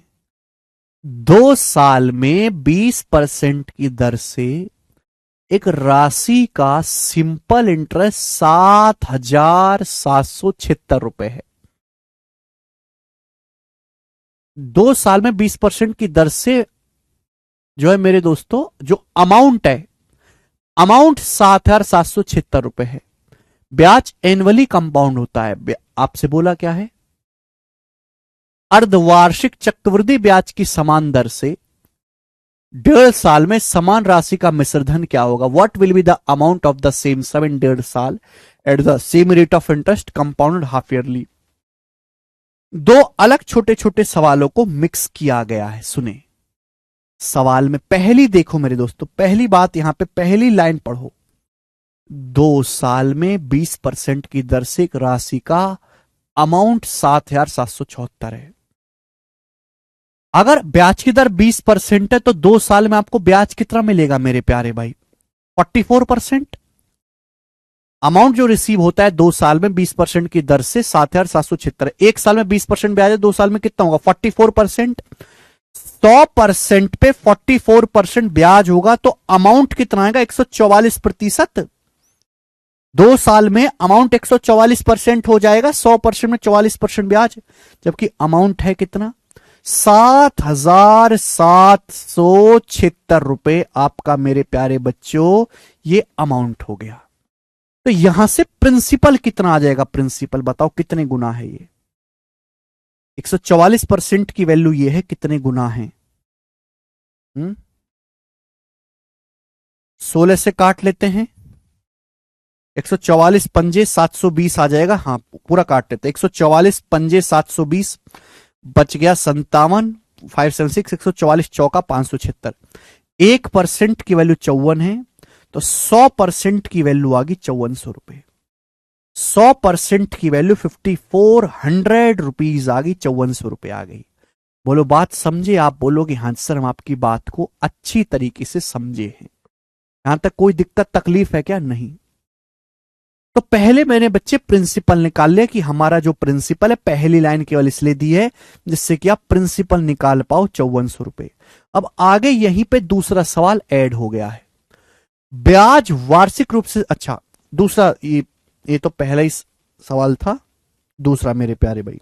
2 साल में 20% की दर से एक राशि का सिंपल इंटरेस्ट 7,776 रुपए है। 2 साल में 20% की दर से जो है मेरे दोस्तों, जो अमाउंट है, अमाउंट 7,776 रुपए है। ब्याज एनुअली कंपाउंड होता है। आपसे बोला क्या है, अर्धवार्षिक चक्रवृद्धि ब्याज की समान दर से 1.5 साल में समान राशि का मिश्रधन क्या होगा? What will be the amount of the same sum in 1.5 साल at the same rate of interest compounded half yearly. दो अलग छोटे छोटे सवालों को मिक्स किया गया है, सुने। सवाल में पहली देखो मेरे दोस्तों, पहली बात यहां पे पहली लाइन पढ़ो, 2 साल में 20% की दर से एक राशि का अमाउंट 7,776 है। अगर ब्याज की दर 20% है तो 2 साल में आपको ब्याज कितना मिलेगा मेरे प्यारे भाई? 44%। अमाउंट जो रिसीव होता है 2 साल में 20% की दर से 7,776, 1 साल में 20% ब्याज है, 2 साल में कितना होगा? 44%। 100% पे 44% ब्याज होगा तो अमाउंट कितना आएगा? 144%। 2 साल में अमाउंट 144% हो जाएगा, 100% में 44% ब्याज, जबकि अमाउंट है कितना? 7,776 रुपए आपका मेरे प्यारे बच्चों, ये अमाउंट हो गया। तो यहां से प्रिंसिपल कितना आ जाएगा? प्रिंसिपल बताओ कितने गुना है ये? 144% की वैल्यू ये है, कितने गुना है? 16 से काट लेते हैं, 144 पंजे 720 आ जाएगा। हाँ पूरा काट लेते हैं, 144 पंजे 720, बच गया 57, 576, 144 चौका 576। 1% की वैल्यू 54 है, तो 100% की वैल्यू आ गई 5400 रुपए। 100% की वैल्यू 5400 रुपीज आ गई, 5400 रुपए आ गई। बोलो बात समझे? आप बोलोगे हाँ सर, हम आपकी बात को अच्छी तरीके से समझे हैं। यहां तक कोई दिक्कत तकलीफ है क्या? नहीं। तो पहले मैंने बच्चे प्रिंसिपल निकाल लिया कि हमारा जो प्रिंसिपल है, पहली लाइन केवल इसलिए दी है जिससे कि आप प्रिंसिपल निकाल पाओ, 5400 रुपए। अब आगे यहीं पे दूसरा सवाल ऐड हो गया है। ब्याज वार्षिक रूप से, अच्छा दूसरा, ये तो पहला ही सवाल था। दूसरा मेरे प्यारे भाई,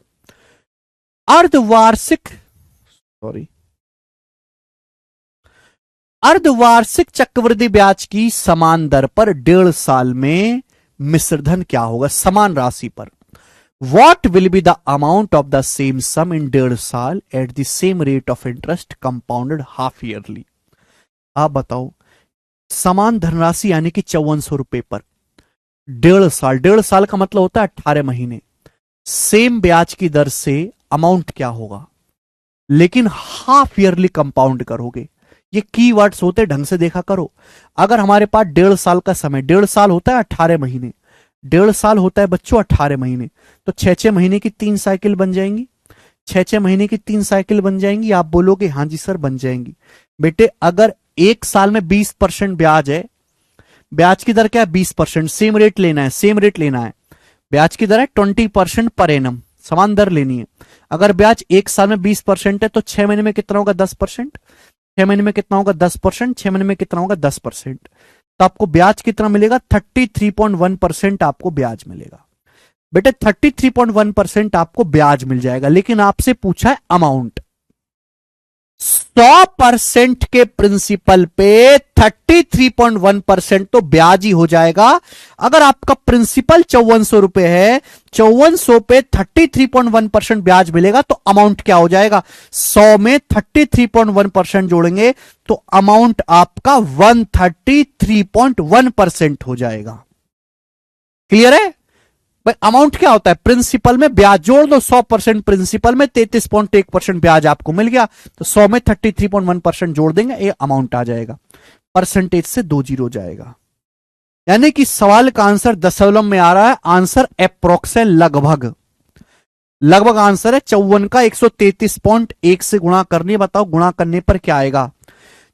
अर्धवार्षिक, सॉरी, अर्धवार्षिक चक्रवृद्धि ब्याज की समान दर पर 1.5 साल में मिश्रधन क्या होगा समान राशि पर? What will be the amount of the same sum in 1.5 साल at the same rate of interest compounded half yearly? आप बताओ, समान धनराशि यानी कि 5400 रुपए पर 1.5 साल, 1.5 साल का मतलब होता है 18 महीने, सेम ब्याज की दर से अमाउंट क्या होगा, लेकिन हाफ ईयरली कंपाउंड करोगे। ये कीवर्ड्स होते, ढंग से देखा करो। अगर हमारे पास 1.5 साल का समय, 1.5 साल होता है 18 महीने, 1.5 साल होता है बच्चों 18 महीने, तो 6-6 महीने की 3 साइकिल बन जाएंगी, 6-6 महीने की 3 साइकिल बन जाएंगी। आप बोलोगे हाँ जी सर बन जाएंगी। बेटे अगर 1 साल में 20% ब्याज है, ब्याज की दर क्या है 20%, सेम रेट लेना है, सेम रेट लेना है। ब्याज की दर है 20% पर एनम, समान दर लेनी है। अगर ब्याज 1 साल में 20% है तो 6 महीने में कितना होगा 10%, 6 महीने में कितना होगा 10%, 6 महीने में कितना होगा 10%। तो आपको ब्याज कितना मिलेगा 33.1% आपको ब्याज मिलेगा। बेटे 33.1% आपको ब्याज मिल जाएगा, लेकिन आपसे पूछा है अमाउंट। 100% के प्रिंसिपल पे 33.1% तो ब्याज ही हो जाएगा। अगर आपका प्रिंसिपल 5400 रुपए है, 5400 पे 33.1% ब्याज मिलेगा, तो अमाउंट क्या हो जाएगा? 100 में 33.1% जोड़ेंगे तो अमाउंट आपका 133.1% हो जाएगा। क्लियर है भाई? अमाउंट क्या होता है? प्रिंसिपल में ब्याज जोड़ दो, 100% प्रिंसिपल में 33.1% ब्याज आपको मिल गया, तो 100 में 33.1% जोड़ देंगे, ये अमाउंट आ जाएगा। परसेंटेज से 2 जीरो जाएगा, यानी कि सवाल का आंसर दशमलव में आ रहा है। आंसर अप्रोक्स है, लगभग लगभग आंसर है 54 का 133.1 से गुणा करनी है। बताओ गुणा करने पर क्या आएगा?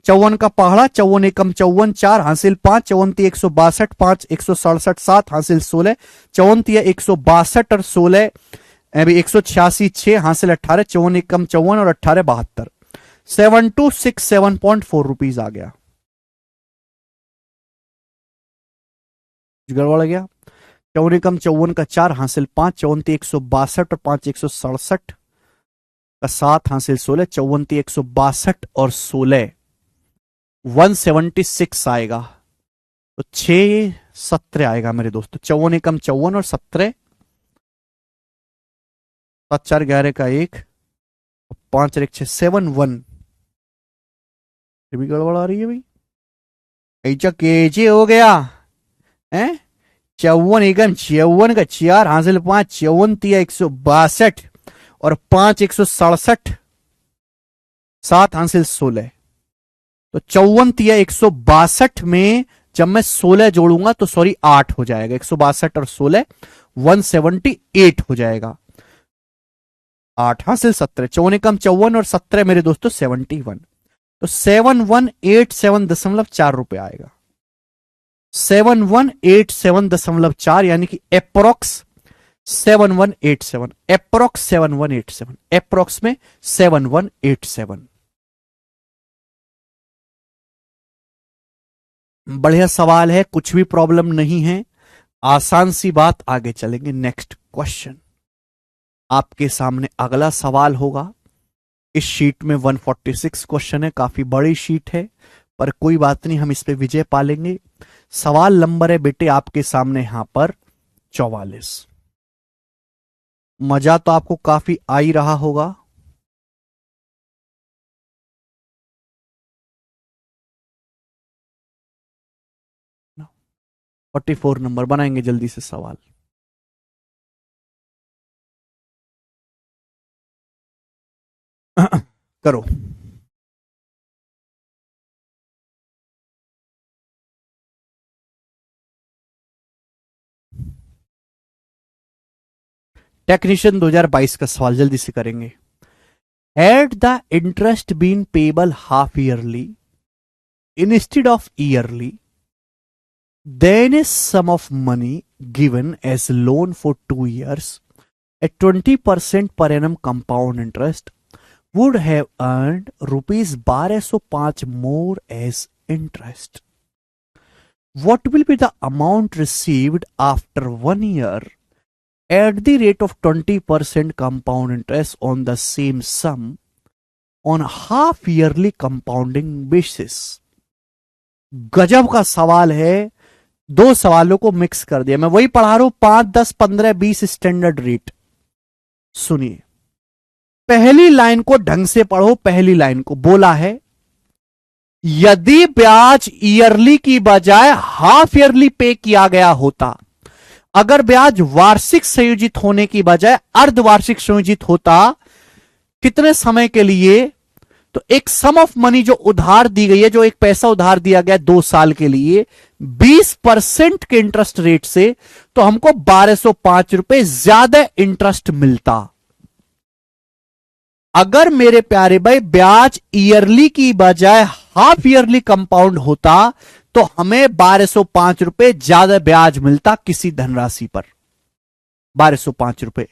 54 का पहाड़ा, 54 एकम 54, 4 हासिल 5, 54 तिया 162, 5 167, 7 हासिल 16, 54 तिया 162 और 16 अभी 186, 6 हासिल 18, 54 एकम 54 और 18 72, 7267.4 रुपीज आ गया। गड़बड़ गया। 54 एकम 54 का 4 हासिल 5, 54 तिया 162 और 5 167 का 7 हासिल 16, 54 तिया 162 और 16 176 आएगा, तो 617 आएगा मेरे दोस्तों। 54 एकम 54 और 17, 7 4 11 का 1, 5 1 6 71। ये भी गड़बड़ आ रही है भाई, ऐसा कैसे हो गया है? 54 एकम 54 का 4 हासिल 5, 54 तिया 162 और 5 167, 7 हासिल 16, तो 54 तिया 162 में जब मैं 16 जोड़ूंगा तो सॉरी 8 हो जाएगा, 162 और 16 178 हो जाएगा। 8 हासिल 17, 54 कम 54 और 17 मेरे दोस्तों 71, तो 7187.4 रुपए आएगा। 7187.4 यानी कि अप्रोक्स 7187, अप्रोक्स 7187, अप्रोक्स में 7187। बढ़िया सवाल है, कुछ भी प्रॉब्लम नहीं है, आसान सी बात। आगे चलेंगे, नेक्स्ट क्वेश्चन आपके सामने अगला सवाल होगा। इस शीट में 146 क्वेश्चन है, काफी बड़ी शीट है, पर कोई बात नहीं, हम इस पे विजय पालेंगे। सवाल नंबर है बेटे आपके सामने यहां पर 44। मजा तो आपको काफी आ ही रहा होगा। ना 44 नंबर बनाएंगे जल्दी से सवाल। करो। टेक्नीशियन 2022 का सवाल जल्दी से करेंगे। Had the interest been payable half yearly instead of yearly, then a sum of money given as loan for 2 years at 20% per annum compound interest would have earned rupees 1205 more as interest. What will be the amount received after 1 year at the rate of 20% compound interest on the same sum on half yearly compounding basis? गजब का सवाल है, दो सवालों को मिक्स कर दिया। मैं वही पढ़ा रहा हूं 5, 10, 15, 20 स्टैंडर्ड रेट। सुनिए, पहली लाइन को ढंग से पढ़ो। पहली लाइन को बोला है, यदि ब्याज ईयरली की बजाय हाफ ईयरली पे किया गया होता, अगर ब्याज वार्षिक संयोजित होने की बजाय अर्धवार्षिक संयोजित होता, कितने समय के लिए? तो एक सम ऑफ मनी जो उधार दी गई है, जो एक पैसा उधार दिया गया 2 साल के लिए 20% के इंटरेस्ट रेट से, तो हमको 1205 रुपए ज्यादा इंटरेस्ट मिलता। अगर मेरे प्यारे भाई ब्याज ईयरली की बजाय हाफ ईयरली कंपाउंड होता, तो हमें 1205 रुपए ज्यादा ब्याज मिलता किसी धनराशि पर। 1205 रुपए।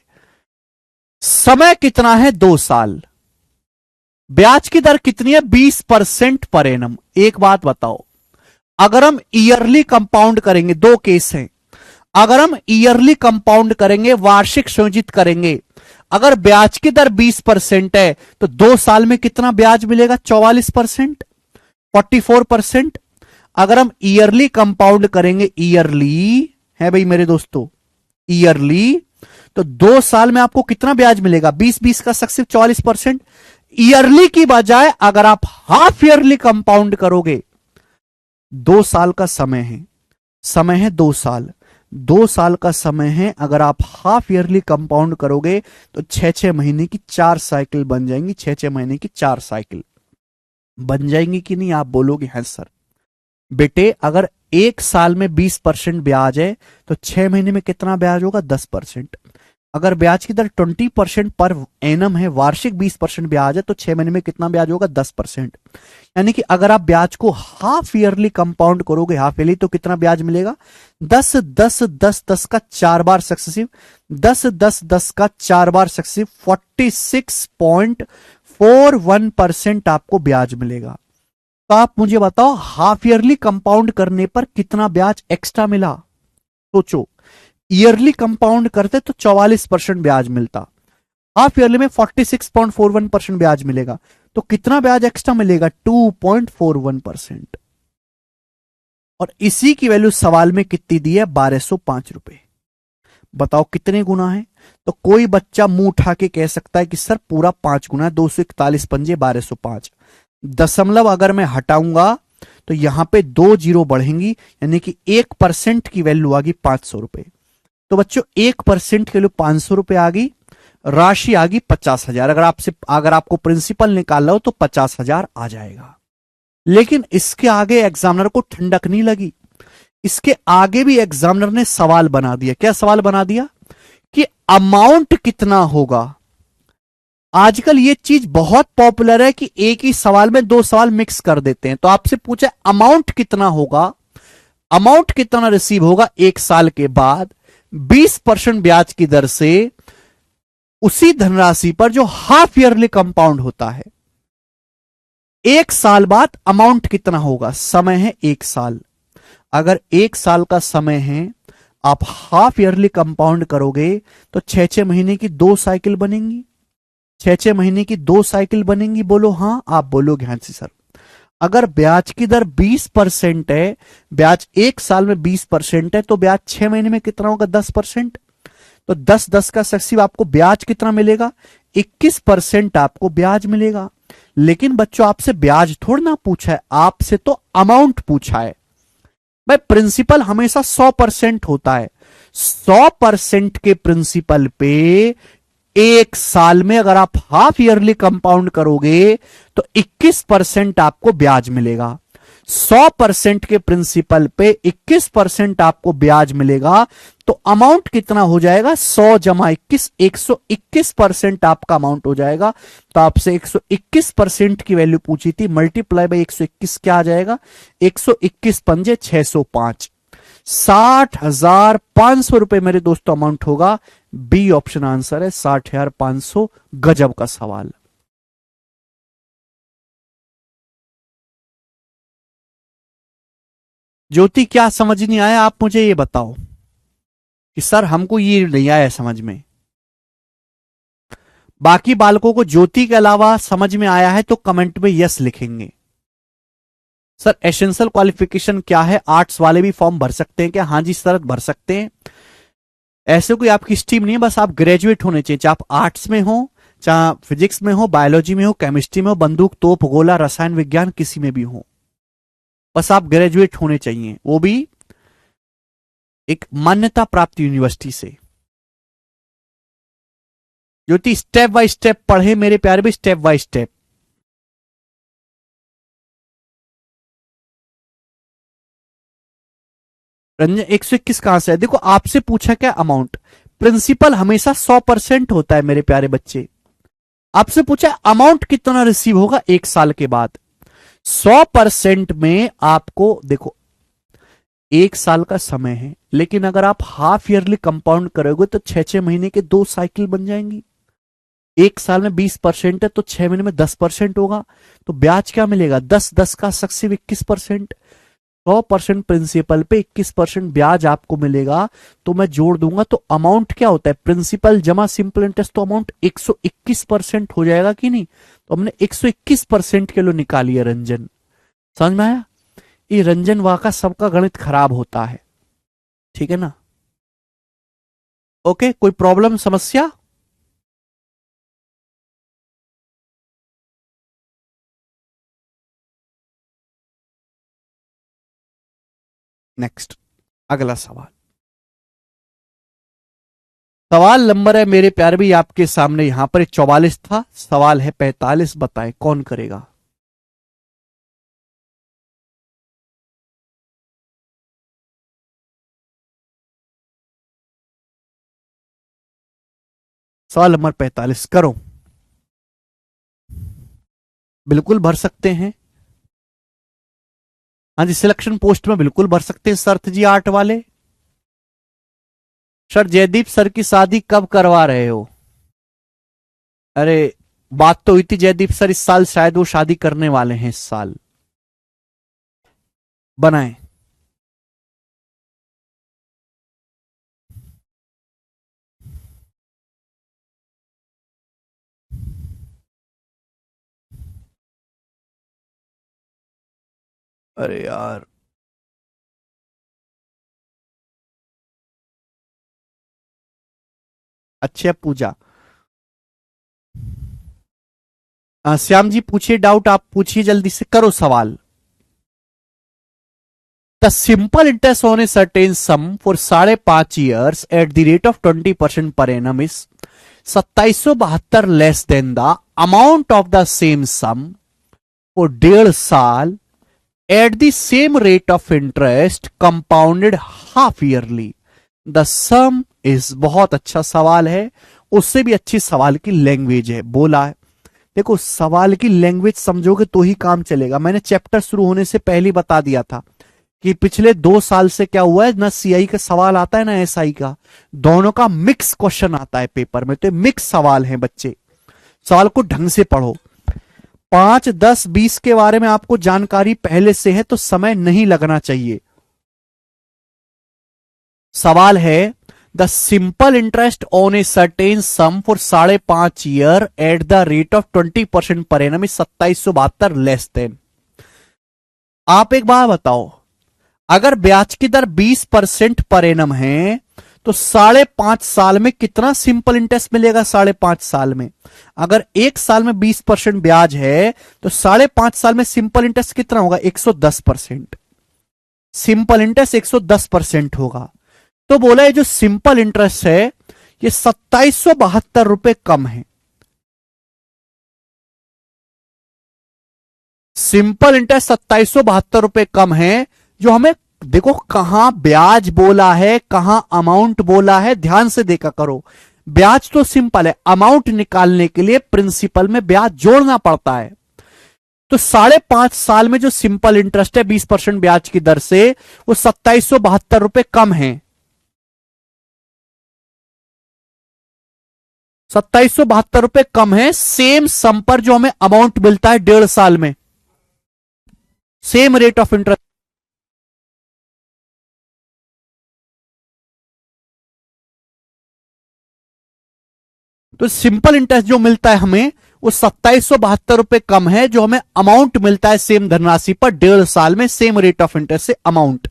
समय कितना है? 2 साल। ब्याज की दर कितनी है? 20% पर एनम। एक बात बताओ, अगर हम ईयरली कंपाउंड करेंगे, 2 केस हैं। अगर हम ईयरली कंपाउंड करेंगे, वार्षिक संयोजित करेंगे, अगर ब्याज की दर 20% है, तो 2 साल में कितना ब्याज मिलेगा? 44%, 44%। अगर हम ईयरली कंपाउंड करेंगे, ईयरली है भाई मेरे दोस्तों, ईयरली, तो 2 साल में आपको कितना ब्याज मिलेगा? 20 का सक्सेस 44%। ईयरली की बजाय अगर आप हाफ ईयरली कंपाउंड करोगे, 2 साल का समय है, समय है 2 साल, 2 साल का समय है। अगर आप हाफ ईयरली कंपाउंड करोगे तो 6-6 महीने की 4 साइकिल बन जाएंगी। 6-6 महीने की 4 साइकिल बन जाएंगी कि नहीं? आप बोलोगे हैं सर। बेटे, अगर 1 साल में 20% ब्याज है, तो 6 महीने में कितना ब्याज होगा? 10%। अगर ब्याज की दर 20% पर एनम है, वार्षिक 20% ब्याज है, तो 6 महीने में कितना ब्याज होगा? 10%। यानी कि अगर आप ब्याज को हाफ ईयरली कंपाउंड करोगे, हाफ ईयरली, तो कितना ब्याज मिलेगा? 10, 10, 10, 10 का 4 बार सक्सेसिव, 10, 10, 10 का 4 बार सक्सेसिव, 46.41% आपको ब्याज मिलेगा। तो आप मुझे बताओ, हाफ ईयरली कंपाउंड करने पर कितना ब्याज एक्स्ट्रा मिला? सोचो, ईयरली कंपाउंड करते तो 44% ब्याज मिलता, हाफ ईयरली में 46.41% ब्याज मिलेगा, तो कितना ब्याज एक्स्ट्रा मिलेगा? 2.41%। और इसी की वैल्यू सवाल में कितनी दी है? 1205 रुपए। बताओ कितने गुना है? तो कोई बच्चा मुंह उठा के कह सकता है कि सर पूरा 5 गुना, 241 पंजे 1205। दशमलव अगर मैं हटाऊंगा तो यहां पे 2 जीरो बढ़ेंगी, यानी कि 1% की वैल्यू आ गई 500 रुपए। तो बच्चों 1% की वैल्यू 500 रुपए आ गई, राशि आ गई 50,000। अगर आपको प्रिंसिपल निकालना हो तो 50,000 आ जाएगा। लेकिन इसके आगे एग्जामिनर को ठंडक नहीं लगी, इसके आगे भी एग्जामिनर ने सवाल बना दिया। क्या सवाल बना दिया? कि अमाउंट कितना होगा। आजकल ये चीज बहुत पॉपुलर है कि एक ही सवाल में 2 सवाल मिक्स कर देते हैं। तो आपसे पूछा अमाउंट कितना होगा, अमाउंट कितना रिसीव होगा 1 साल के बाद 20% ब्याज की दर से उसी धनराशि पर जो हाफ ईयरली कंपाउंड होता है। 1 साल बाद अमाउंट कितना होगा? समय है 1 साल। अगर 1 साल का समय है, आप हाफ ईयरली कंपाउंड करोगे तो 6-6 महीने की 2 साइकिल बनेंगी। 6-6 महीने की 2 साइकिल बनेंगी। बोलो हाँ, आप बोलोगे हाँ जी सर। अगर ब्याज की दर 20% है, ब्याज 1 साल में 20% है, तो ब्याज 6 महीने में कितना होगा? 10%। तो 10-10 का सक्सेसिव आपको ब्याज कितना मिलेगा? 21% आपको ब्याज मिलेगा। लेकिन बच्चों आपसे ब्याज थोड़ा ना पूछा है, आपसे तो अमाउंट पूछा है। भाई प्रिंसिपल हमेशा 100% होता है। 100% के प्रिंसिपल पे 1 साल में अगर आप हाफ ईयरली कंपाउंड करोगे तो 21% आपको ब्याज मिलेगा। 100% के प्रिंसिपल पे 21% आपको ब्याज मिलेगा, तो अमाउंट कितना हो जाएगा? 100 जमा 21, 121% आपका अमाउंट हो जाएगा। तो आपसे 121% की वैल्यू पूछी थी, मल्टीप्लाई बाई 121 क्या आ जाएगा? 121 पंजे 605, 60,500 रुपए मेरे दोस्तों अमाउंट होगा। बी ऑप्शन आंसर है 60,500। गजब का सवाल। ज्योति, क्या समझ नहीं आया? आप मुझे ये बताओ कि सर हमको ये नहीं आया समझ में। बाकी बालकों को ज्योति के अलावा समझ में आया है तो कमेंट में यस लिखेंगे। सर एसेंशियल क्वालिफिकेशन क्या है? आर्ट्स वाले भी फॉर्म भर सकते हैं क्या? हाँ जी सर, भर सकते हैं। ऐसे कोई आपकी स्ट्रीम नहीं है, बस आप ग्रेजुएट होने चाहिए, चाहे आप आर्ट्स में हो, चाहे फिजिक्स में हो, बायोलॉजी में हो, केमिस्ट्री में हो, बंदूक, तोप, गोला, रसायन विज्ञान, किसी में भी हो, बस आप ग्रेजुएट होने चाहिए, वो भी एक मान्यता प्राप्त यूनिवर्सिटी से। ज्योति स्टेप बाय स्टेप पढ़े मेरे प्यारे भी, स्टेप बाय स्टेप। रंजन 121 कहां से है? देखो आपसे पूछा क्या अमाउंट, प्रिंसिपल हमेशा 100% होता है मेरे प्यारे बच्चे। आपसे पूछा अमाउंट कितना रिसीव होगा 1 साल के बाद। 100% में आपको देखो 1 साल का समय है, लेकिन अगर आप हाफ ईयरली कंपाउंड करोगे तो 6-6 महीने के 2 साइकिल बन जाएंगी। 1 साल में 20% है तो 6 महीने में 10% होगा। तो ब्याज क्या मिलेगा? 10-10 का सक्सेसिव 21%। 100% प्रिंसिपल पे 21% ब्याज आपको मिलेगा। तो मैं जोड़ दूंगा तो अमाउंट क्या होता है? प्रिंसिपल जमा सिंपल इंटरेस्ट, तो अमाउंट 121% हो जाएगा कि नहीं? तो हमने 121% के लिए निकाली है रंजन। समझ में आया? ये रंजन वाका सबका गणित खराब होता है, ठीक है ना? ओके, कोई प्रॉब्लम समस्या? नेक्स्ट, अगला सवाल। सवाल नंबर है मेरे प्यारे भी आपके सामने, यहां पर 44 था, सवाल है 45। बताएं कौन करेगा? सवाल नंबर 45 करो। बिल्कुल भर सकते हैं। हाँ जी, सिलेक्शन पोस्ट में बिल्कुल भर सकते हैं शर्त जी, आर्ट वाले। सर जयदीप सर की शादी कब करवा रहे हो? अरे बात तो हुई थी जयदीप सर, इस साल शायद वो शादी करने वाले हैं, इस साल बनाए। अरे यार, अच्छे पूजा। श्याम जी पूछिए, डाउट आप पूछिए, जल्दी से करो सवाल। The simple interest on a certain sum for 5.5 years at the rate of 20% per annum is 2772 less than the amount of the same sum for 1.5 साल at the same rate of interest compounded half yearly. The sum is बहुत अच्छा सवाल है, उससे भी अच्छी सवाल की लैंग्वेज है, बोला है। देखो सवाल की लैंग्वेज समझोगे तो ही काम चलेगा। मैंने चैप्टर शुरू होने से पहले बता दिया था कि पिछले 2 साल से क्या हुआ है ना, सीआई का सवाल आता है ना एसआई का, दोनों का मिक्स क्वेश्चन आता है पेपर में, तो मिक्स सवाल हैं बच्चे। सवाल को ढंग से पढ़ो। 5, 10, 20 के बारे में आपको जानकारी पहले से है तो समय नहीं लगना चाहिए। सवाल है the simple interest on A certain some for 5.5 year at the rate of 20% per annum 2772 less than. आप एक बात बताओ, अगर ब्याज की दर 20% पर एनम है तो 5.5 साल में कितना सिंपल इंटरेस्ट मिलेगा? 5.5 साल में अगर 1 साल में 20% ब्याज है तो 5.5 साल में सिंपल इंटरेस्ट कितना होगा? 110%। सिंपल इंटरेस्ट 110% होगा। तो बोला ये जो सिंपल इंटरेस्ट है ये 2772 रुपए कम है। सिंपल इंटरेस्ट 2772 रुपए कम है, जो हमें देखो कहां ब्याज बोला है, कहां अमाउंट बोला है, ध्यान से देखा करो। ब्याज तो सिंपल है, अमाउंट निकालने के लिए प्रिंसिपल में ब्याज जोड़ना पड़ता है। तो 5.5 साल में जो सिंपल इंटरेस्ट है 20% ब्याज की दर से, वो 2772 रुपए कम है। 2772 रुपए कम है सेम सम पर जो हमें अमाउंट मिलता है 1.5 साल में, सेम रेट ऑफ इंटरेस्ट। तो सिंपल इंटरेस्ट जो मिलता है हमें वो 2772 रुपए कम है, जो हमें अमाउंट मिलता है सेम धनराशि पर 1.5 साल में, सेम रेट ऑफ इंटरेस्ट से अमाउंट।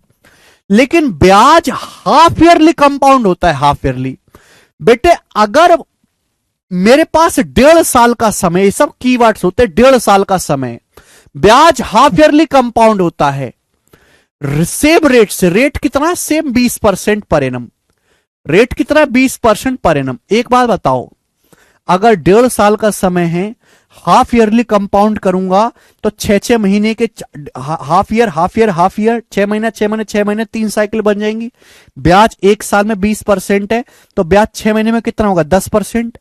लेकिन ब्याज हाफ ईयरली कंपाउंड होता है, हाफ ईयरली। बेटे अगर मेरे पास 1.5 साल का समय, ये सब कीवर्ड्स होते हैं, 1.5 साल का समय, ब्याज हाफ ईयरली कंपाउंड होता है सेम रेट से। रेट कितना है? Same 20% per annum. रेट कितना है? 20% पर एनम। एक बात बताओ, अगर 1.5 साल का समय है, हाफ ईयरली कंपाउंड करूंगा तो 6 महीने के half year half year half year, 6 महीना 6 महीने 6 महीने 3 साइकिल बन जाएंगी। ब्याज 1 साल में 20% है, तो ब्याज 6 महीने में कितना होगा? 10%।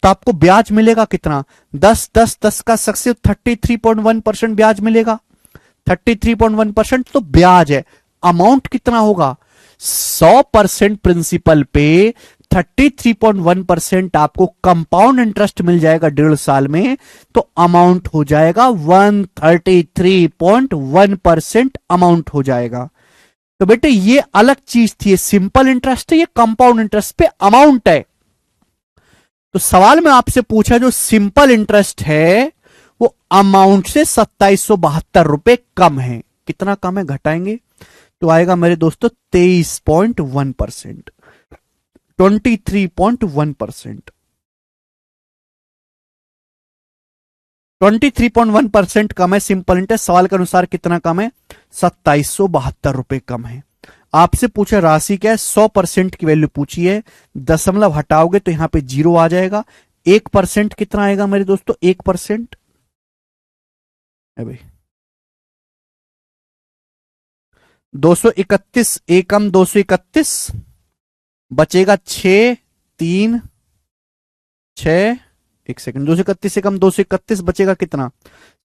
तो आपको ब्याज मिलेगा कितना? 10 10 10 का सक्सेस 33.1% ब्याज मिलेगा। 33.1% तो ब्याज है। अमाउंट कितना होगा? 100% प्रिंसिपल पे 33.1% आपको कंपाउंड इंटरेस्ट मिल जाएगा 1.5 साल में, तो अमाउंट हो जाएगा 133.1% अमाउंट हो जाएगा। तो बेटे ये अलग चीज थी, ये सिंपल इंटरेस्ट है, ये कंपाउंड इंटरेस्ट पे अमाउंट है। तो सवाल में आपसे पूछा जो सिंपल इंटरेस्ट है वो अमाउंट से 2772 रुपए कम है। कितना कम है? घटाएंगे तो आएगा मेरे दोस्तों 23.1%, 23.1%। 23.1% कम है सिंपल इंटरेस्ट। सवाल के अनुसार कितना कम है? 2772 रुपए कम है। आपसे पूछा राशि क्या है? 100% की वैल्यू पूछी है, दशमलव हटाओगे तो यहां पे 0 आ जाएगा। 1% कितना आएगा मेरे दोस्तों? 1% भाई 231 एकम 231 बचेगा 6 3 6, एक सेकंड, 231 एकम 231 बचेगा कितना?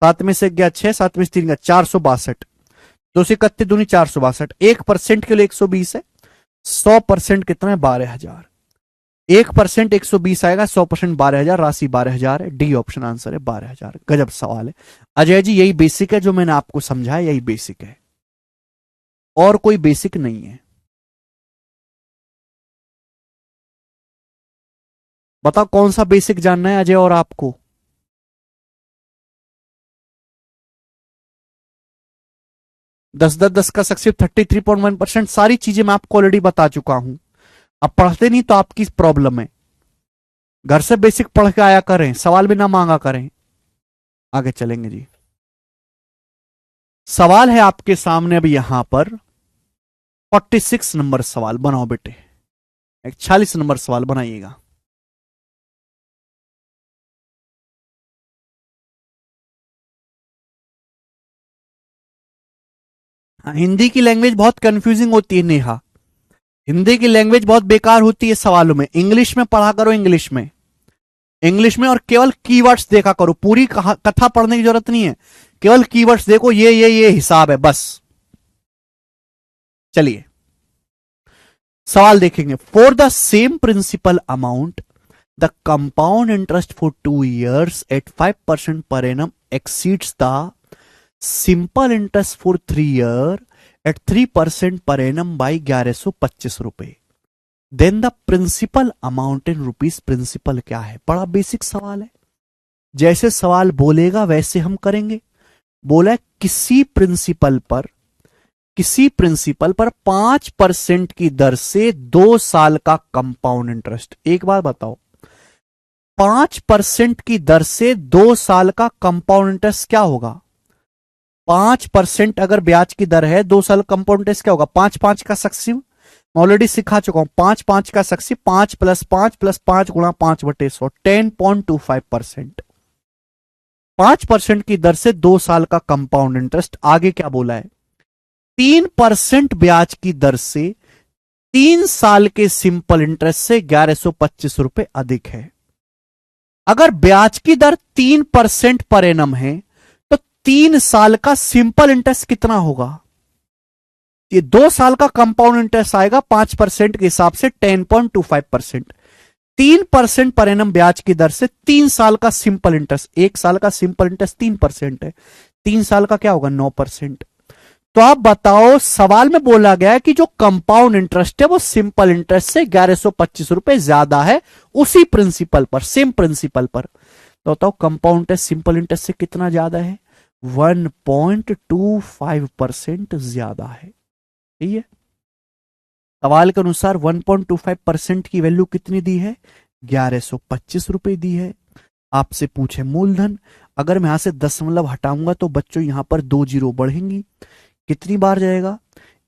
7 में से गया 6, 7 में से 3 गया 462, 231 दूनी 462। 1% के लिए 120 है, 100% कितना है? 12,000। 1% 120 आएगा, 100% 12,000, राशि 12,000 है। डी ऑप्शन आंसर है 12,000। गजब सवाल है अजय जी, यही बेसिक है जो मैंने आपको समझाया, यही बेसिक है और कोई बेसिक नहीं है। बताओ कौन सा बेसिक जानना है अजय और आपको? दस दस दस का सक्सेस 33.1%, सारी चीजें मैं आपको ऑलरेडी बता चुका हूं। अब पढ़ते नहीं तो आपकी प्रॉब्लम है। घर से बेसिक पढ़ के आया करें, सवाल भी ना मांगा करें। आगे चलेंगे जी। सवाल है आपके सामने अभी यहां पर 46 नंबर सवाल बनाओ बेटे। 46 नंबर सवाल बनाइएगा। हिंदी की लैंग्वेज बहुत कंफ्यूजिंग होती है नेहा, हिंदी की लैंग्वेज बहुत बेकार होती है सवालों में। इंग्लिश में पढ़ा करो, इंग्लिश में, इंग्लिश में, और केवल कीवर्ड्स देखा करो। पूरी कथा पढ़ने की जरूरत नहीं है, केवल कीवर्ड्स देखो, ये हिसाब है बस। चलिए सवाल देखेंगे। For the same principal amount the compound interest for 2 years at 5% per annum exceeds the simple interest for 3 year at 3% per annum by 1125 रुपए। Then the principal amount in rupees. Principal क्या है? बड़ा बेसिक सवाल है, जैसे सवाल बोलेगा वैसे हम करेंगे। बोला किसी प्रिंसिपल पर 5% की दर से 2 साल का कंपाउंड इंटरेस्ट। एक बार बताओ, 5% की दर से 2 साल का कंपाउंड इंटरेस्ट क्या होगा? 5% अगर ब्याज की दर है, 2 साल कंपाउंड इंटरेस्ट क्या होगा? 5 का सक्सिव, ऑलरेडी सिखा चुका हूं। 5 का सक्सिव 5 + 5 + 5 × 5/100, 10.25%। 5% की दर से 2 साल का कंपाउंड इंटरेस्ट, आगे क्या बोला है, 3% ब्याज की दर से 3 साल के सिंपल इंटरेस्ट से 1125 रुपए अधिक है। अगर ब्याज की दर 3% पर एनम है तो 3 साल का सिंपल इंटरेस्ट कितना होगा, ये 2 साल का कंपाउंड इंटरेस्ट आएगा 5% के हिसाब से 10.25%। 3% पर एनम ब्याज की दर से 3 साल का सिंपल इंटरेस्ट, 1 साल का सिंपल इंटरेस्ट 3% है, 3 साल का क्या होगा 9%। तो आप बताओ, सवाल में बोला गया है कि जो कंपाउंड इंटरेस्ट है वो सिंपल इंटरेस्ट से 1125 रुपए ज्यादा है, उसी प्रिंसिपल पर, सेम प्रिंसिपल पर। तो बताओ कंपाउंड इंटरेस्ट सिंपल इंटरेस्ट से कितना ज्यादा है, 1.25% ज्यादा है। ठीक है, सवाल के अनुसार 1.25% की वैल्यू कितनी दी है, 1125 रुपए दी है। आपसे पूछे मूलधन, अगर मैं यहां से दशमलव हटाऊंगा तो बच्चों यहां पर 2 जीरो बढ़ेंगी, कितनी बार जाएगा,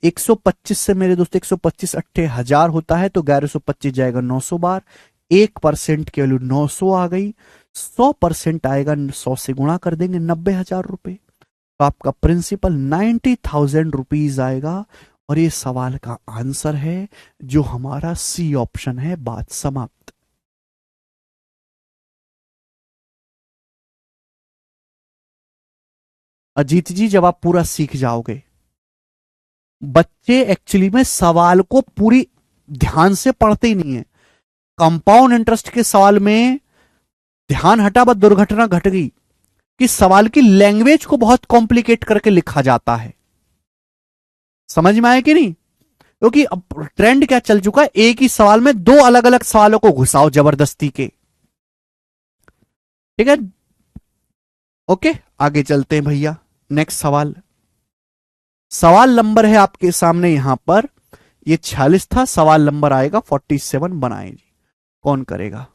125 से मेरे दोस्त 125 अट्ठे 1000 होता है, तो 1125 जाएगा 900 बार। 1% की वैल्यू 900 आ गई, 100% आएगा 100 से गुणा कर देंगे 90,000 रुपए, तो आपका प्रिंसिपल 90,000 रुपीज आएगा। और ये सवाल का आंसर है जो हमारा सी ऑप्शन है। बात समाप्त। अजीत जी, जब आप पूरा सीख जाओगे, बच्चे एक्चुअली में सवाल को पूरी ध्यान से पढ़ते ही नहीं है। कंपाउंड इंटरेस्ट के सवाल में ध्यान हटा, बस दुर्घटना घट गई कि सवाल की लैंग्वेज को बहुत कॉम्प्लिकेट करके लिखा जाता है। समझ में आया कि नहीं, क्योंकि अब ट्रेंड क्या चल चुका है, एक ही सवाल में दो अलग अलग सवालों को घुसाओ जबरदस्ती के। ठीक है, ओके, आगे चलते हैं भैया। नेक्स्ट सवाल, सवाल नंबर है आपके सामने यहां पर, ये 46 था, सवाल नंबर आएगा 47, बनाए जी, कौन करेगा।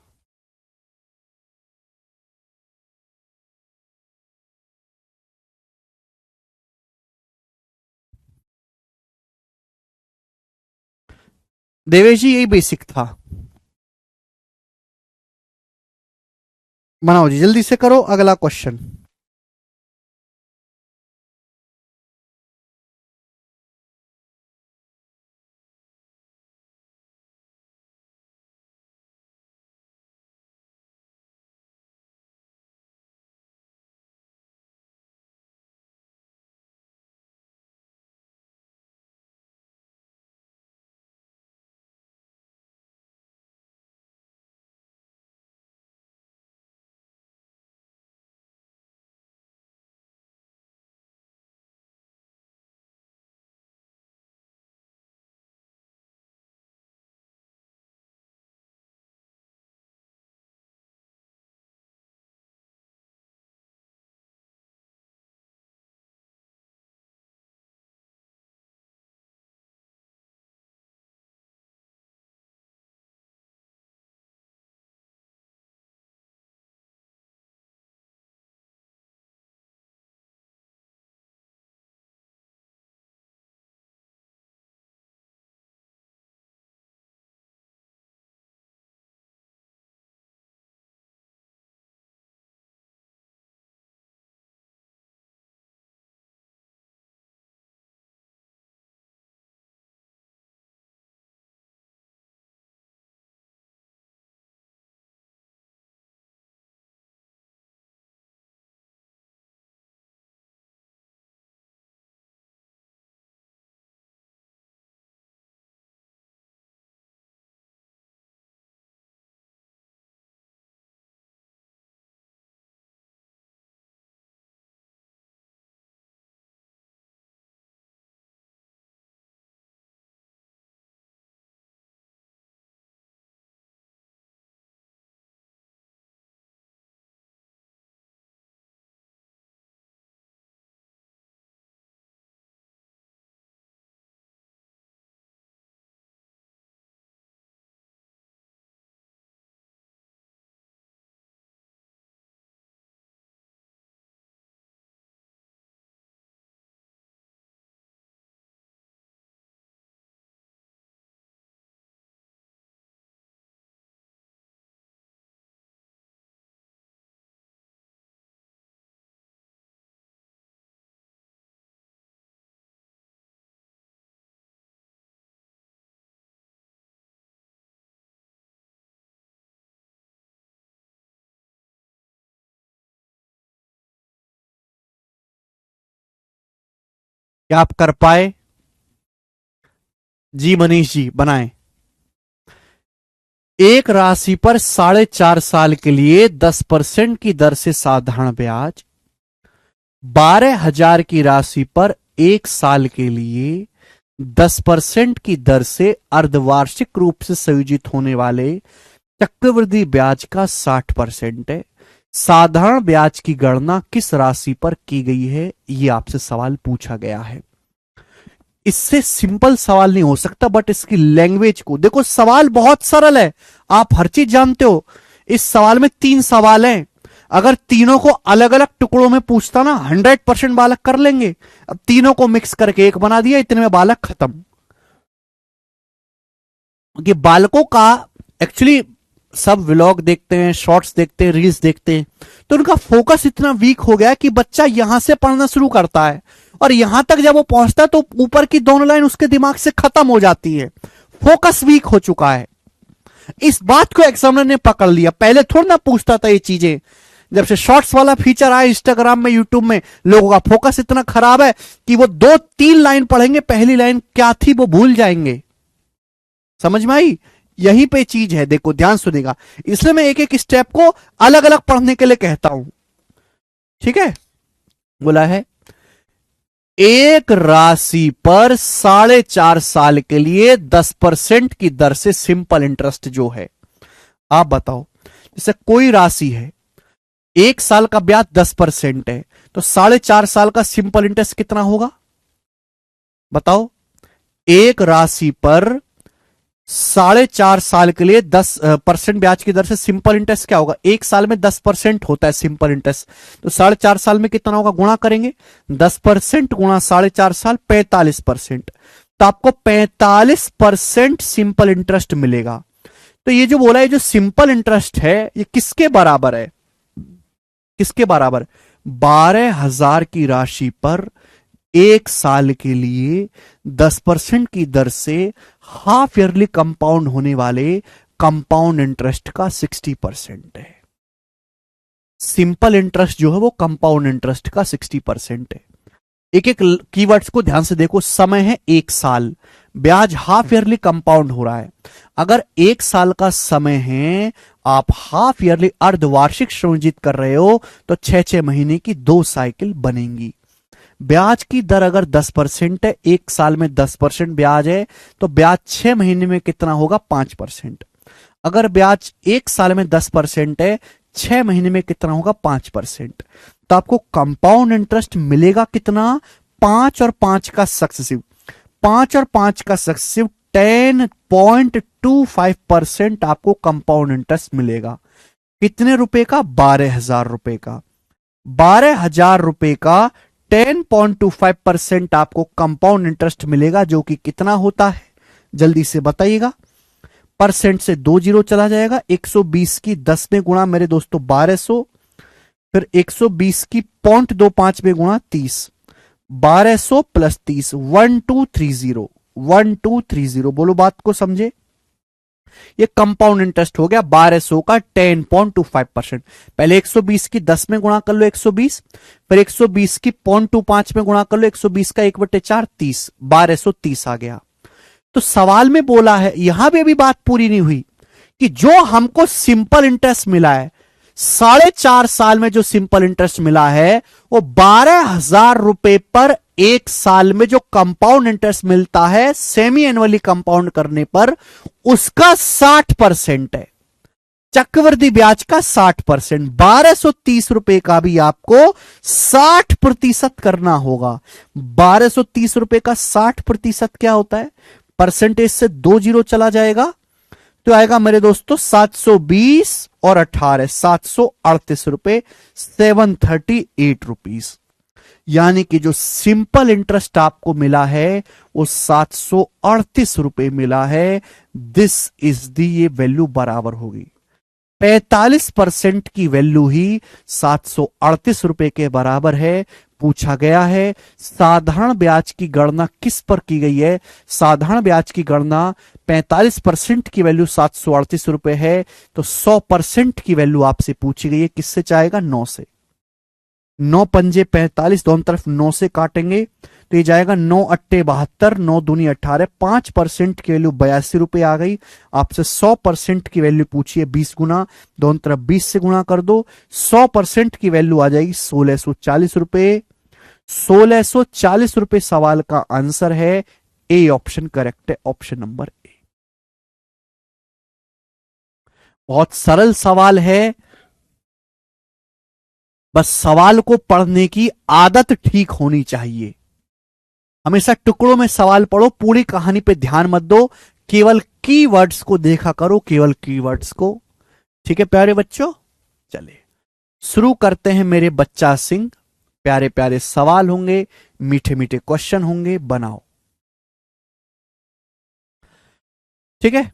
देवेश जी, यही बेसिक था, बनाओ जी, जल्दी से करो अगला क्वेश्चन। क्या आप कर पाए? जी मनीष जी बनाएं। एक राशि पर 4.5 साल के लिए 10% की दर से साधारण ब्याज, 12,000 की राशि पर 1 साल के लिए 10% की दर से अर्धवार्षिक रूप से संयोजित होने वाले चक्रवृद्धि ब्याज का 60% है। साधारण ब्याज की गणना किस राशि पर की गई है, यह आपसे सवाल पूछा गया है। इससे सिंपल सवाल नहीं हो सकता, बट इसकी लैंग्वेज को देखो। सवाल बहुत सरल है, आप हर चीज जानते हो। इस सवाल में 3 सवाल हैं। अगर तीनों को अलग अलग टुकड़ों में पूछता ना, 100% बालक कर लेंगे। अब तीनों को मिक्स करके एक बना दिया, इतने में बालक खत्म। क्योंकि बालकों का एक्चुअली सब व्लॉग देखते हैं, शॉर्ट्स देखते हैं, रील्स देखते हैं, तो उनका फोकस इतना वीक हो गया कि बच्चा यहां से पढ़ना शुरू करता है और यहां तक जब वो पहुंचता है तो ऊपर की दोनों लाइन उसके दिमाग से खत्म हो जाती है। फोकस वीक हो चुका है। इस बात को एग्जामिनर ने पकड़ लिया। पहले थोड़ा ना पूछता था ये चीजें। जब से शॉर्ट्स वाला फीचर आया इंस्टाग्राम में, यूट्यूब में, लोगों का फोकस इतना खराब है कि वो 2-3 लाइन पढ़ेंगे, पहली लाइन क्या थी वो भूल जाएंगे। समझ में आई? यहीं पे चीज है, देखो ध्यान सुनेगा। इसलिए मैं एक एक स्टेप को अलग अलग पढ़ने के लिए कहता हूं। ठीक है, बोला है एक राशि पर 4.5 साल के लिए 10% की दर से सिंपल इंटरेस्ट जो है, आप बताओ। जैसे कोई राशि है, 1 साल का ब्याज 10% है, तो 4.5 साल का सिंपल इंटरेस्ट कितना होगा बताओ। एक राशि पर 4.5 साल के लिए 10% ब्याज की दर से सिंपल इंटरेस्ट क्या होगा? 1 साल में 10% होता है सिंपल इंटरेस्ट, तो 4.5 साल में कितना होगा? गुणा करेंगे 10% गुणा 4.5 साल, 45%। तो आपको 45% सिंपल इंटरेस्ट मिलेगा। तो ये जो बोला है, जो सिंपल इंटरेस्ट है, ये किसके बराबर है? किसके बराबर? 12,000 की राशि पर 1 साल के लिए 10% की दर से हाफ ईयरली कंपाउंड होने वाले कंपाउंड इंटरेस्ट का 60% है। सिंपल इंटरेस्ट जो है वो कंपाउंड इंटरेस्ट का 60% है। एक एक कीवर्ड्स को ध्यान से देखो। समय है 1 साल, ब्याज हाफ ईयरली कंपाउंड हो रहा है। अगर 1 साल का समय है, आप हाफ ईयरली अर्धवार्षिक संयोजित कर रहे हो, तो 6-6 महीने की 2 साइकिल बनेंगी। ब्याज की दर अगर 10% है, 1 साल में 10% ब्याज है, तो ब्याज 6 महीने में कितना होगा? 5%। अगर ब्याज 1 साल में 10% है, 6 महीने में कितना होगा? 5%। तो आपको कंपाउंड इंटरेस्ट मिलेगा कितना? 5 और 5 का सक्सेसिव, 5 और 5 का सक्सेसिव 10.25% आपको कंपाउंड इंटरेस्ट मिलेगा। कितने रुपए का? 12,000 रुपए का। 12,000 रुपए का 10.25% आपको कंपाउंड इंटरेस्ट मिलेगा, जो कि कितना होता है? जल्दी से बताइएगा। परसेंट से 2 जीरो चला जाएगा। 120 की 10 में गुणा मेरे दोस्तों 1200, फिर 120 की 0.25 में गुणा 30, 1200 प्लस 30, 1230, 1230। बोलो बात को समझे। ये कंपाउंड इंटरेस्ट हो गया 1200 का 10.25%। पहले 120 की 10 में गुणा कर लो 120, फिर 120 की 0.25 में गुणा कर लो 120 का 1/4, 30, 1230 आ गया। तो सवाल में बोला है, यहां भी अभी बात पूरी नहीं हुई, कि जो हमको सिंपल इंटरेस्ट मिला है, 4.5 साल में जो सिंपल इंटरेस्ट मिला है, वो 12,000 रुपए पर 1 साल में जो कंपाउंड इंटरेस्ट मिलता है सेमी एनुअली कंपाउंड करने पर, उसका 60% है। चक्रवृद्धि ब्याज का 60%। 1230 रुपए का भी आपको 60% करना होगा। 1230 रुपए का 60% क्या होता है? परसेंटेज से 2 जीरो चला जाएगा, तो आएगा मेरे दोस्तों 720 और 18, 738 रुपए, 738 रुपीस। यानी कि जो सिंपल इंटरेस्ट आपको मिला है वो 738 रुपए मिला है। दिस इज दी, ये वैल्यू बराबर होगी 45% की वैल्यू ही 738 रुपए के बराबर है। पूछा गया है साधारण ब्याज की गणना किस पर की गई है? साधारण ब्याज की गणना 45% की वैल्यू 738 रुपए है, तो 100% की वैल्यू आपसे पूछी गई है। किससे चाहेगा? 9 से। 9 पंजे 45, दोनों तरफ 9 से काटेंगे तो ये जाएगा 9 अट्टे 72, 9 दूनी 18, 5% की वैल्यू 82 रुपए आ गई। आपसे 100% की वैल्यू पूछी है 20 गुना, दोनों तरफ 20 से गुणा कर दो, 100% की वैल्यू आ जाएगी 1640 रुपए। 1640 रुपए सवाल का आंसर है। ए ऑप्शन करेक्ट है, ऑप्शन नंबर ए। बहुत सरल सवाल है, बस सवाल को पढ़ने की आदत ठीक होनी चाहिए। हमेशा टुकड़ों में सवाल पढ़ो, पूरी कहानी पे ध्यान मत दो, केवल कीवर्ड्स को देखा करो, केवल कीवर्ड्स को। ठीक है प्यारे बच्चों, चलिए शुरू करते हैं मेरे बच्चा सिंह। प्यारे प्यारे सवाल होंगे, मीठे मीठे क्वेश्चन होंगे, बनाओ। ठीक है,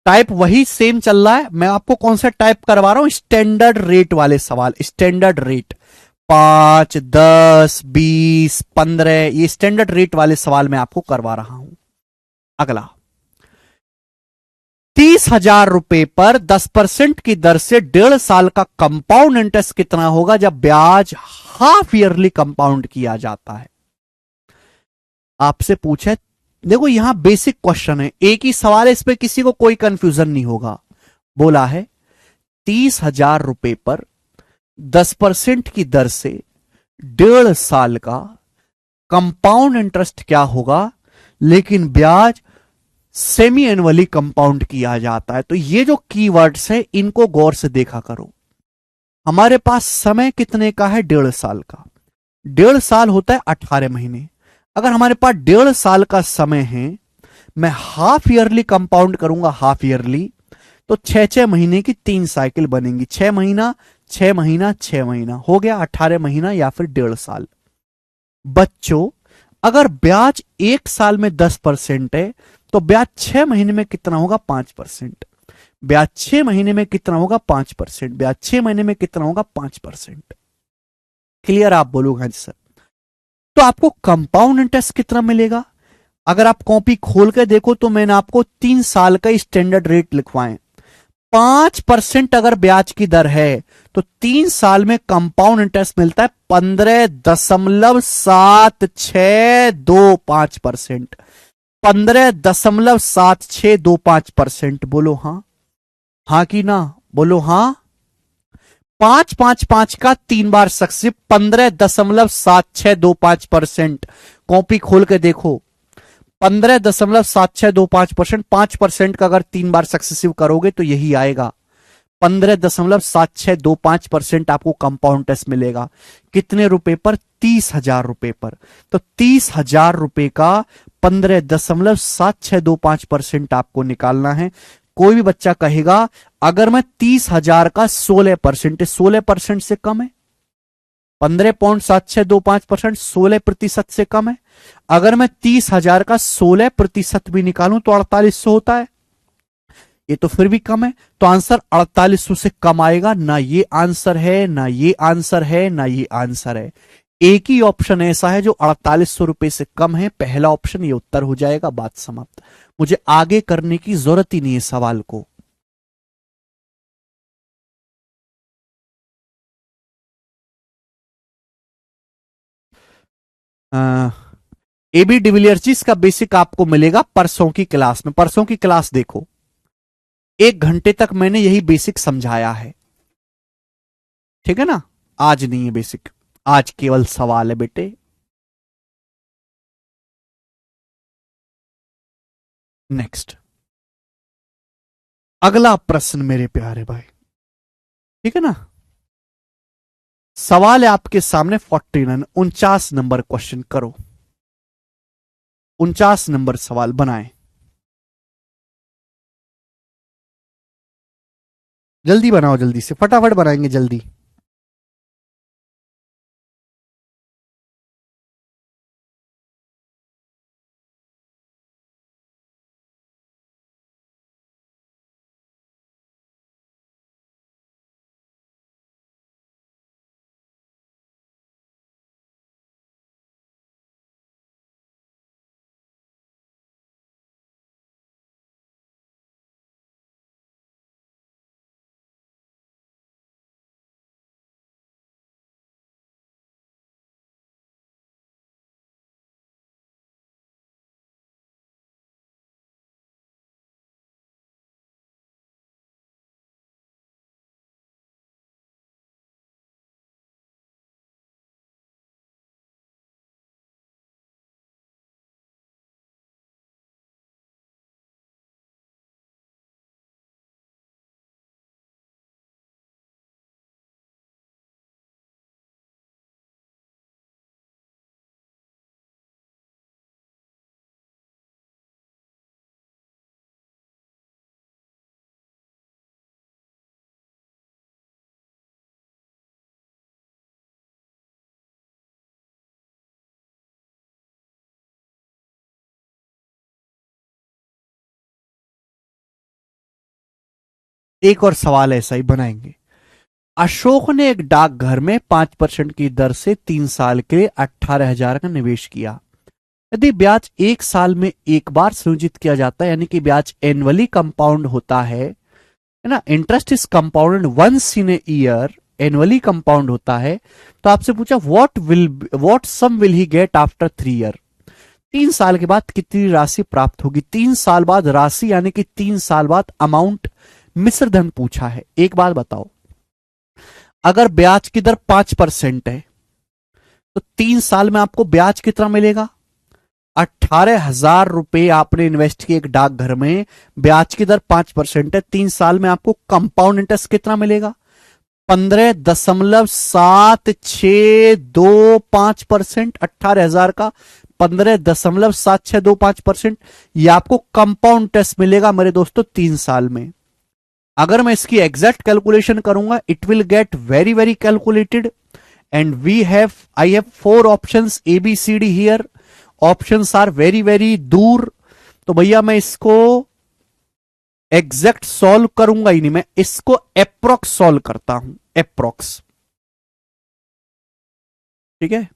टाइप वही सेम चल रहा है। मैं आपको कौन सा टाइप करवा रहा हूं, स्टैंडर्ड रेट वाले सवाल, स्टैंडर्ड रेट 5, 10, 20, 15, ये स्टैंडर्ड रेट वाले सवाल मैं आपको करवा रहा हूं। अगला, 30,000 रुपए पर 10% की दर से 1.5 साल का कंपाउंड इंटरेस्ट कितना होगा जब ब्याज हाफ ईयरली कंपाउंड किया जाता है। आपसे पूछे, देखो यहां बेसिक क्वेश्चन है, एक ही सवाल है, इस पे किसी को कोई कंफ्यूजन नहीं होगा। बोला है 30,000 रुपए पर 10% की दर से 1.5 साल का कंपाउंड इंटरेस्ट क्या होगा, लेकिन ब्याज सेमी एनुअली कंपाउंड किया जाता है। तो ये जो कीवर्ड्स है इनको गौर से देखा करो। हमारे पास समय कितने का है, 1.5 साल का। 1.5 साल होता है 18 महीने। अगर हमारे पास 1.5 साल का समय है, मैं हाफ ईयरली कंपाउंड करूंगा, हाफ ईयरली, तो 6-6 महीने की 3 साइकिल बनेंगी, 6 महीना 6 महीना 6 महीना, हो गया 18 महीना या फिर 1.5 साल। बच्चों, अगर ब्याज 1 साल में 10% है तो ब्याज 6 महीने में कितना होगा, 5%। ब्याज 6 महीने में कितना होगा, 5%। ब्याज 6 महीने में कितना होगा, 5%। क्लियर, आप बोलोगे हाँ जी सर। तो आपको कंपाउंड इंटरेस्ट कितना मिलेगा, अगर आप कॉपी खोल के देखो तो मैंने आपको 3 साल का स्टैंडर्ड रेट लिखवाए। 5% अगर ब्याज की दर है तो 3 साल में कंपाउंड इंटरेस्ट मिलता है 15.7625%। 15.7625%। बोलो हाँ, हाँ कि ना, बोलो हाँ। 5-5-5 का 3 बार सक्सेसिव, 15.7625%। कॉपी खोल के देखो, 15.7625%, 5% का अगर 3 बार सक्सेसिव करोगे तो यही आएगा, 15.7625% आपको कंपाउंड टेस्ट मिलेगा। कितने रुपए पर, 30,000 रुपए पर। तो 30,000 रुपए का 15.7625% आपको निकालना है। कोई भी बच्चा कहेगा अगर मैं 30,000 का 16%, 16% से कम है, 15.7625%, 16% से कम है। अगर मैं 30,000 का 16% भी निकालूं तो 4800 होता है, ये तो फिर भी कम है। तो आंसर 4800 से कम आएगा। ना ये आंसर है, ना ये आंसर है, ना ये आंसर है। एक ही ऑप्शन ऐसा है जो 4800 रुपए से कम है, पहला ऑप्शन, ये उत्तर हो जाएगा, बात समाप्त। मुझे आगे करने की जरूरत ही नहीं है सवाल को। एबी डिविलियर्स जी, इसका बेसिक आपको मिलेगा परसों की क्लास में। परसों की क्लास देखो, 1 घंटे तक मैंने यही बेसिक समझाया है। ठीक है ना, आज नहीं है बेसिक, आज केवल सवाल है बेटे। नेक्स्ट, अगला प्रश्न मेरे प्यारे भाई, ठीक है ना। सवाल है आपके सामने 49, 49 नंबर क्वेश्चन करो। 49 नंबर सवाल बनाए, जल्दी बनाओ, जल्दी से फटाफट बनाएंगे जल्दी। एक और सवाल ऐसा ही बनाएंगे। अशोक ने एक डाकघर में 5% की दर से 3 साल के लिए 18,000 का निवेश किया। यदि ब्याज 1 साल में एक बार संयोजित किया जाता है, यानी कि ब्याज एनुअली कंपाउंड होता है ना, interest is compounded once in a year, annually compound होता है, तो आपसे पूछा what sum will he get after 3 year. 3 साल के बाद कितनी राशि प्राप्त होगी। 3 साल बाद राशि यानी कि 3 साल बाद अमाउंट, मिश्र धन पूछा है। एक बात बताओ, अगर ब्याज की दर 5% है तो 3 साल में आपको ब्याज कितना मिलेगा। 18,000 रुपए आपने इन्वेस्ट किए एक डाकघर में, ब्याज की दर 5% है, 3 साल में आपको कंपाउंड इंटरेस्ट कितना मिलेगा। 15.7625%। 18,000 का 15.7625%, ये आपको कंपाउंड इंटरेस्ट मिलेगा मेरे दोस्तों 3 साल में। अगर मैं इसकी एग्जैक्ट कैलकुलेशन करूंगा, it will get very very calculated and I have 4 options A B C D here. Options are very very दूर, तो भैया मैं इसको एग्जैक्ट सॉल्व करूंगा ही नहीं, मैं इसको एप्रोक्स सॉल्व करता हूं, एप्रोक्स। ठीक है,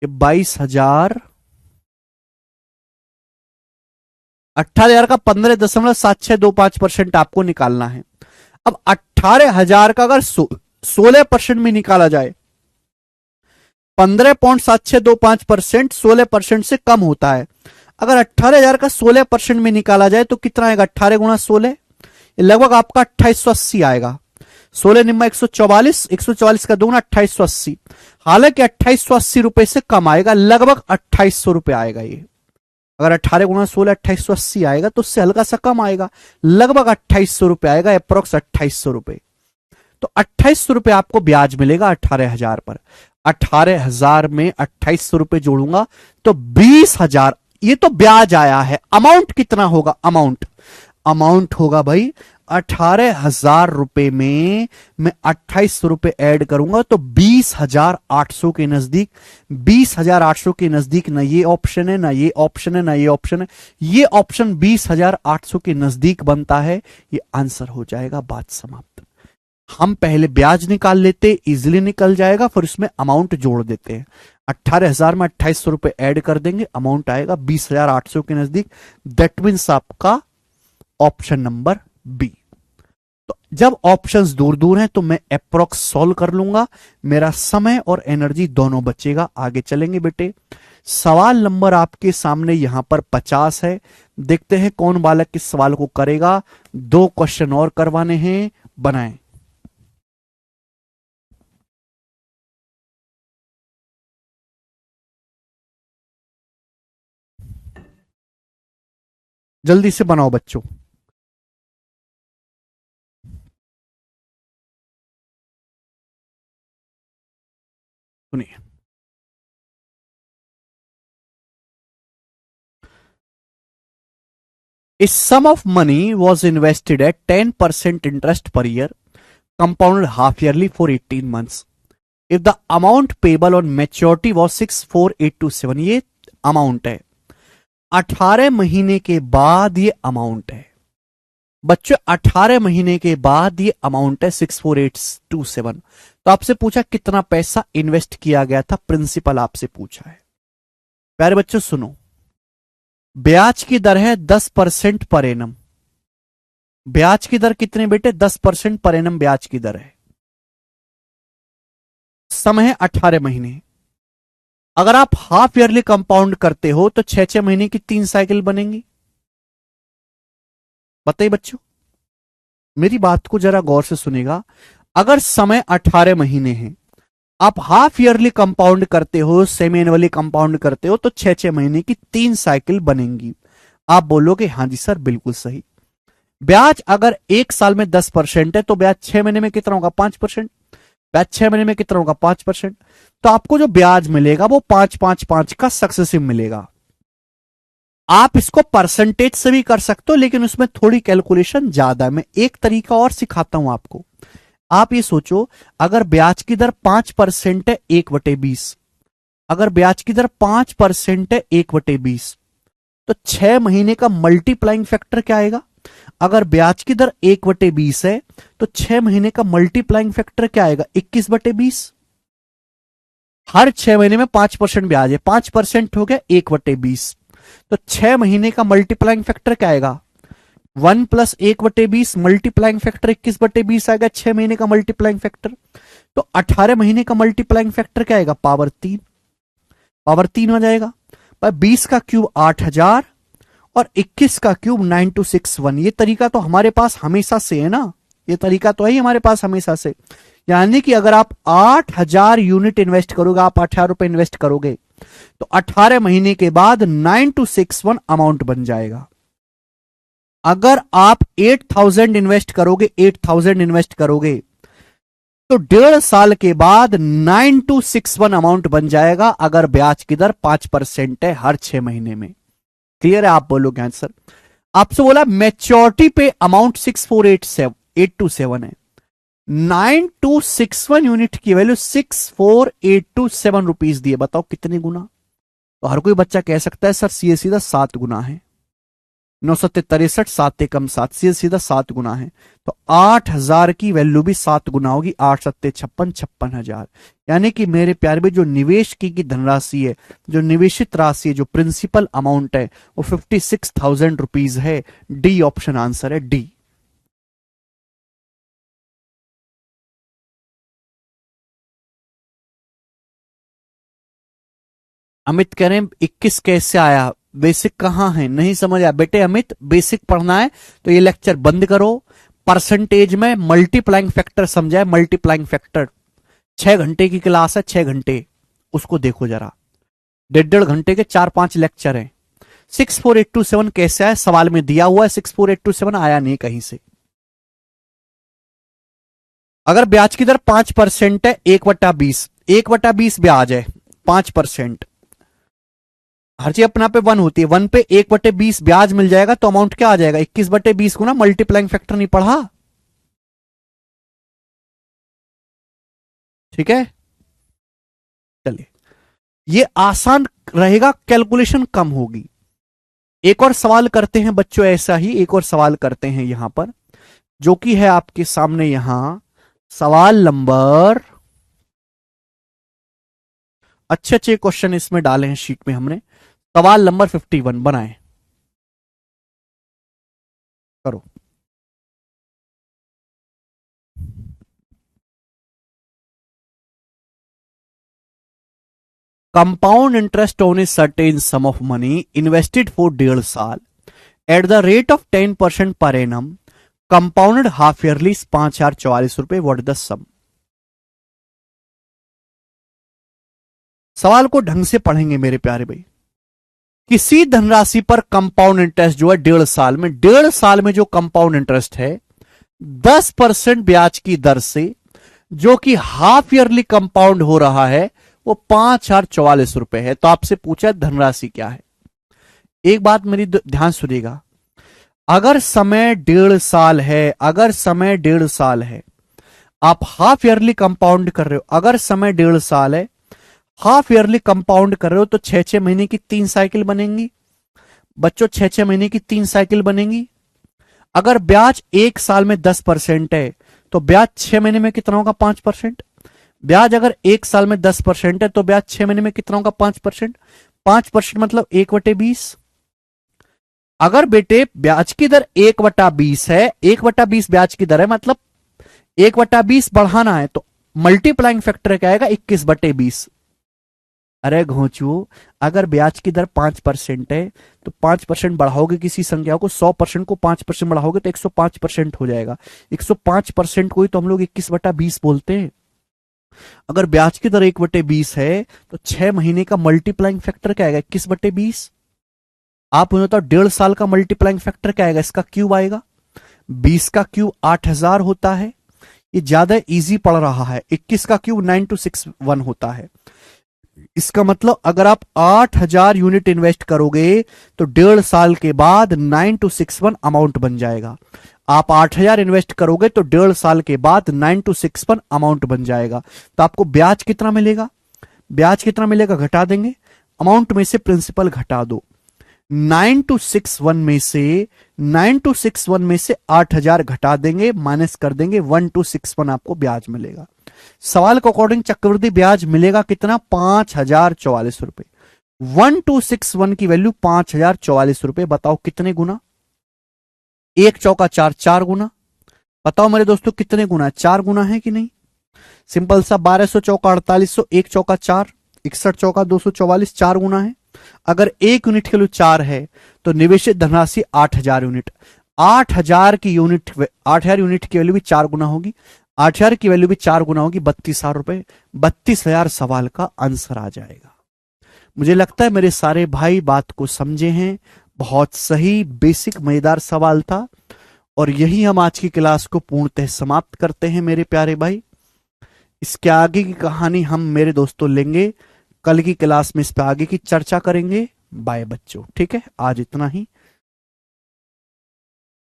22,000, 18,000 का 15.7625% आपको निकालना है। अब 18,000 का अगर 16% में निकाला जाए, 15.7625% 16% से कम होता है। अगर 18,000 का 16% में निकाला जाए तो कितना आएगा, 18 गुणा 16, लगभग आपका 2880 आएगा। 16 निम्मा 144, 144 का दोगुना 2880। हालांकि 2880 रुपए से कम आएगा, लगभग 2800 रुपए आएगा ये। अगर 18 गुणा 16 2880 आएगा तो उससे हल्का सा कम आएगा, लगभग 2800 रुपए आएगा, अप्रोक्स 2800 रुपए। तो 2800 रुपए आपको ब्याज मिलेगा 18,000 पर। 18,000 में 2800 रुपए जोड़ूंगा तो 20,000, ये तो ब्याज आया है। अमाउंट कितना होगा, अमाउंट होगा भाई 18,000 रुपए में मैं 2800 रुपए ऐड करूंगा तो 20,800 के नजदीक, 20,800 के नजदीक। ना ये ऑप्शन है, ना ये ऑप्शन है, ना ये ऑप्शन है, ये ऑप्शन 20,800 के नजदीक बनता है। ये आंसर हो जाएगा, बात समाप्त। हम पहले ब्याज निकाल लेते, इजिली निकल जाएगा, फिर उसमें अमाउंट जोड़ देते हैं। 18,000 में 2800 रुपए ऐड कर देंगे, अमाउंट आएगा 20,800 के नजदीक। दैट मीन्स आपका ऑप्शन नंबर बी। तो जब ऑप्शंस दूर दूर हैं तो मैं अप्रोक्स सॉल्व कर लूंगा, मेरा समय और एनर्जी दोनों बचेगा। आगे चलेंगे बेटे। सवाल नंबर आपके सामने यहां पर 50 है। देखते हैं कौन बालक किस सवाल को करेगा। 2 क्वेश्चन और करवाने हैं, बनाएं। जल्दी से बनाओ बच्चों। सुनिए, A sum of money was invested at 10% interest per year, compounded half yearly for 18 months. If the amount payable on maturity was 64827, ये अमाउंट है। 18 महीने के बाद ये अमाउंट है बच्चों, 18 महीने के बाद ये अमाउंट है 64827। तो आपसे पूछा कितना पैसा इन्वेस्ट किया गया था, प्रिंसिपल आपसे पूछा है। प्यारे बच्चों सुनो, ब्याज की दर है 10% पर एनम। ब्याज की दर कितने बेटे, 10% पर एनम ब्याज की दर है। समय है 18 महीने। अगर आप हाफ ईयरली कंपाउंड करते हो तो 6-6 महीने की 3 साइकिल बनेंगी। बताइए बच्चों, मेरी बात को जरा गौर से सुनेगा। अगर समय 18 महीने है, आप हाफ ईयरली कंपाउंड करते हो, सेमी एनुअली कंपाउंड करते हो, तो 6-6 महीने की 3 साइकिल बनेंगी। आप बोलोगे हाँ जी सर बिल्कुल सही। ब्याज अगर 1 साल में 10% है तो ब्याज 6 महीने में कितना होगा, 5%। ब्याज 6 महीने में कितना होगा, 5%। तो आपको जो ब्याज मिलेगा वो 5-5-5 का सक्सेसिव मिलेगा। आप इसको परसेंटेज से भी कर सकते हो, लेकिन उसमें थोड़ी कैलकुलेशन ज्यादा है। मैं एक तरीका और सिखाता हूं आपको। आप ये सोचो, अगर ब्याज की दर 5% है 1/20, अगर ब्याज की दर 5% है 1/20, तो 6 महीने का मल्टीप्लाइंग फैक्टर क्या आएगा, अगर ब्याज की दर 1/20 है तो 6 महीने का मल्टीप्लाइंग फैक्टर क्या आएगा? 21/20। हर 6 महीने में 5% ब्याज है, 5% हो गया 1/20। तो 6 महीने का मल्टीप्लाइंग फैक्टर क्या आएगा? 1 + 1/20 मल्टीप्लाइंग फैक्टर 21/20 आएगा 6 महीने का मल्टीप्लाइंग फैक्टर। तो 18 महीने का मल्टीप्लाइंग फैक्टर क्या आएगा? पावर 3। पावर 3 हो जाएगा। पर 20 का क्यूब 8000 और 21 का क्यूब 9261। ये तरीका तो हमारे पास हमेशा से है ना, ये तरीका तो है ही हमारे पास हमेशा से। यानी कि अगर आप 8000 यूनिट इन्वेस्ट करोगे, आप 18 रुपए इन्वेस्ट करोगे, तो 18 महीने के बाद 9261 अमाउंट बन जाएगा। अगर आप 8000 इन्वेस्ट करोगे, 8000 इन्वेस्ट करोगे, तो 1.5 साल के बाद 9261 अमाउंट बन जाएगा, अगर ब्याज की दर 5% है हर 6 महीने में। क्लियर है? आप बोलोगे आंसर। आपसे बोला मैच्योरिटी पे अमाउंट 64827 है, 9261 यूनिट की वैल्यू 64827 रुपीज दिए। बताओ कितने गुना? तो हर कोई बच्चा कह सकता है सर सीधे सीधा 7 गुना है। 963 7 एकम 7, सीधे सीधा 7 गुना है। तो 8000 की वैल्यू भी 7 गुना होगी, 8 7 56 56,000। यानी कि मेरे प्यारे भाई जो निवेश की धनराशि है, जो निवेशित राशि है, जो प्रिंसिपल अमाउंट है, वो 56,000 रुपीज है। डी ऑप्शन आंसर है, डी। अमित कह रहे हैं 21 कैसे आया? बेसिक कहां है? नहीं समझ आया बेटे अमित, बेसिक पढ़ना है तो ये लेक्चर बंद करो। परसेंटेज में मल्टीप्लाइंग फैक्टर समझाए, मल्टीप्लाइंग फैक्टर। 6 घंटे की क्लास है, 6 घंटे, उसको देखो जरा। 1.5 घंटे के 4-5 लेक्चर हैं। 64827 कैसे आया? सवाल में दिया हुआ है 64827, आया नहीं कहीं से। अगर ब्याज की दर 5% है, 1/20, 1/20 ब्याज है, 5%, हर चीज अपना पे 1 होती है, 1 पे 1/20 ब्याज मिल जाएगा, तो अमाउंट क्या आ जाएगा? 21/20 को ना मल्टीप्लाइंग फैक्टर नहीं पढ़ा? ठीक है, चलिए ये आसान रहेगा, कैलकुलेशन कम होगी। एक और सवाल करते हैं बच्चों, ऐसा ही एक और सवाल करते हैं यहां पर, जो कि है आपके सामने यहां सवाल नंबर, अच्छे अच्छे क्वेश्चन इसमें डाले हैं शीट में हमने। सवाल नंबर 51 बनाए, करो। Compound interest on A certain some of money invested for 1.5 साल at the rate of 10% per annum, compounded half yearly 5,044 रुपए, व्हाट द सम? सवाल को ढंग से पढ़ेंगे मेरे प्यारे भाई। किसी धनराशि पर कंपाउंड इंटरेस्ट जो है 1.5 साल में, 1.5 साल में जो कंपाउंड इंटरेस्ट है 10% ब्याज की दर से, जो कि हाफ ईयरली कंपाउंड हो रहा है, वो 5,044 रुपए है। तो आपसे पूछा धनराशि क्या है। एक बात मेरी ध्यान सुनिएगा, अगर समय 1.5 साल है, अगर समय 1.5 साल है, आप हाफ ईयरली कंपाउंड कर रहे हो, अगर समय 1.5 साल है, हाफ ईयरली कंपाउंड कर रहे हो, तो 6-6 महीने की 3 साइकिल बनेंगी बच्चों, 6-6 महीने की 3 साइकिल बनेंगी। अगर ब्याज 1 साल में 10% है, तो ब्याज 6 महीने में कितना होगा? 5%। ब्याज अगर 1 साल में 10% है, तो ब्याज 6 महीने में कितना होगा? 5%। 5% मतलब 1/20। अगर बेटे ब्याज की दर 1/20 है, 1/20 ब्याज की दर है, मतलब 1/20 बढ़ाना है, तो मल्टीप्लाइंग फैक्टर क्या आएगा? 21/20। अरे घोंचू, अगर ब्याज की दर 5% है, तो 5% बढ़ाओगे किसी संख्या को, 100% को 5% बढ़ाओगे तो 105% हो जाएगा। 105% को ही तो हम लोग 21/20 बोलते हैं। अगर ब्याज की दर 1/20 है, तो 6 महीने का मल्टीप्लाइंग फैक्टर क्या आएगा? 21/20। आप मुझे बताओ 1.5 साल का मल्टीप्लाइंग फैक्टर क्या आएगा? इसका क्यूब आएगा। 20 का क्यूब 8000 होता है, ये ज्यादा इजी पड़ रहा है। 21 का क्यूब 9261 होता है। इसका मतलब अगर आप 8000 यूनिट इन्वेस्ट करोगे, तो 1.5 साल के बाद 9261 अमाउंट बन जाएगा। आप 8000 इन्वेस्ट करोगे, तो 1.5 साल के बाद 9261 अमाउंट बन जाएगा। तो आपको ब्याज कितना मिलेगा? ब्याज कितना मिलेगा घटा देंगे, अमाउंट में से प्रिंसिपल घटा दो। 9261 में से 8000 घटा देंगे, माइनस कर देंगे, 1261 आपको ब्याज मिलेगा। सवाल के अकॉर्डिंग चक्रवृद्धि ब्याज मिलेगा कितना? 5044 रुपए। 1261 की वैल्यू 5044 रुपए। बताओ कितने गुना? एक चौका चार, 4 गुना। बताओ मेरे दोस्तों कितने गुना? 4 गुना है कि नहीं? सिंपल सा, 1200 चौका 4800, एक चौका 4, 61 चौका 244, 4 गुना है। अगर 1 यूनिट के लिए 4 है तो निवेशित धनराशि 8000 यूनिट। 8000 यूनिट की वैल्यू भी 4 गुना होगी, 8000 की वैल्यू भी 4 गुना होगी, 32,000 रुपए। 32,000 सवाल का आंसर आ जाएगा। मुझे लगता है मेरे सारे भाई बात को समझे हैं। बहुत सही, बेसिक, मजेदार सवाल था। और यही हम आज की क्लास को पूर्णतः समाप्त करते हैं मेरे प्यारे भाई। इसके आगे की कहानी हम मेरे दोस्तों लेंगे कल की क्लास में, इस पे आगे की चर्चा करेंगे। बाय बच्चों, ठीक है, आज इतना ही।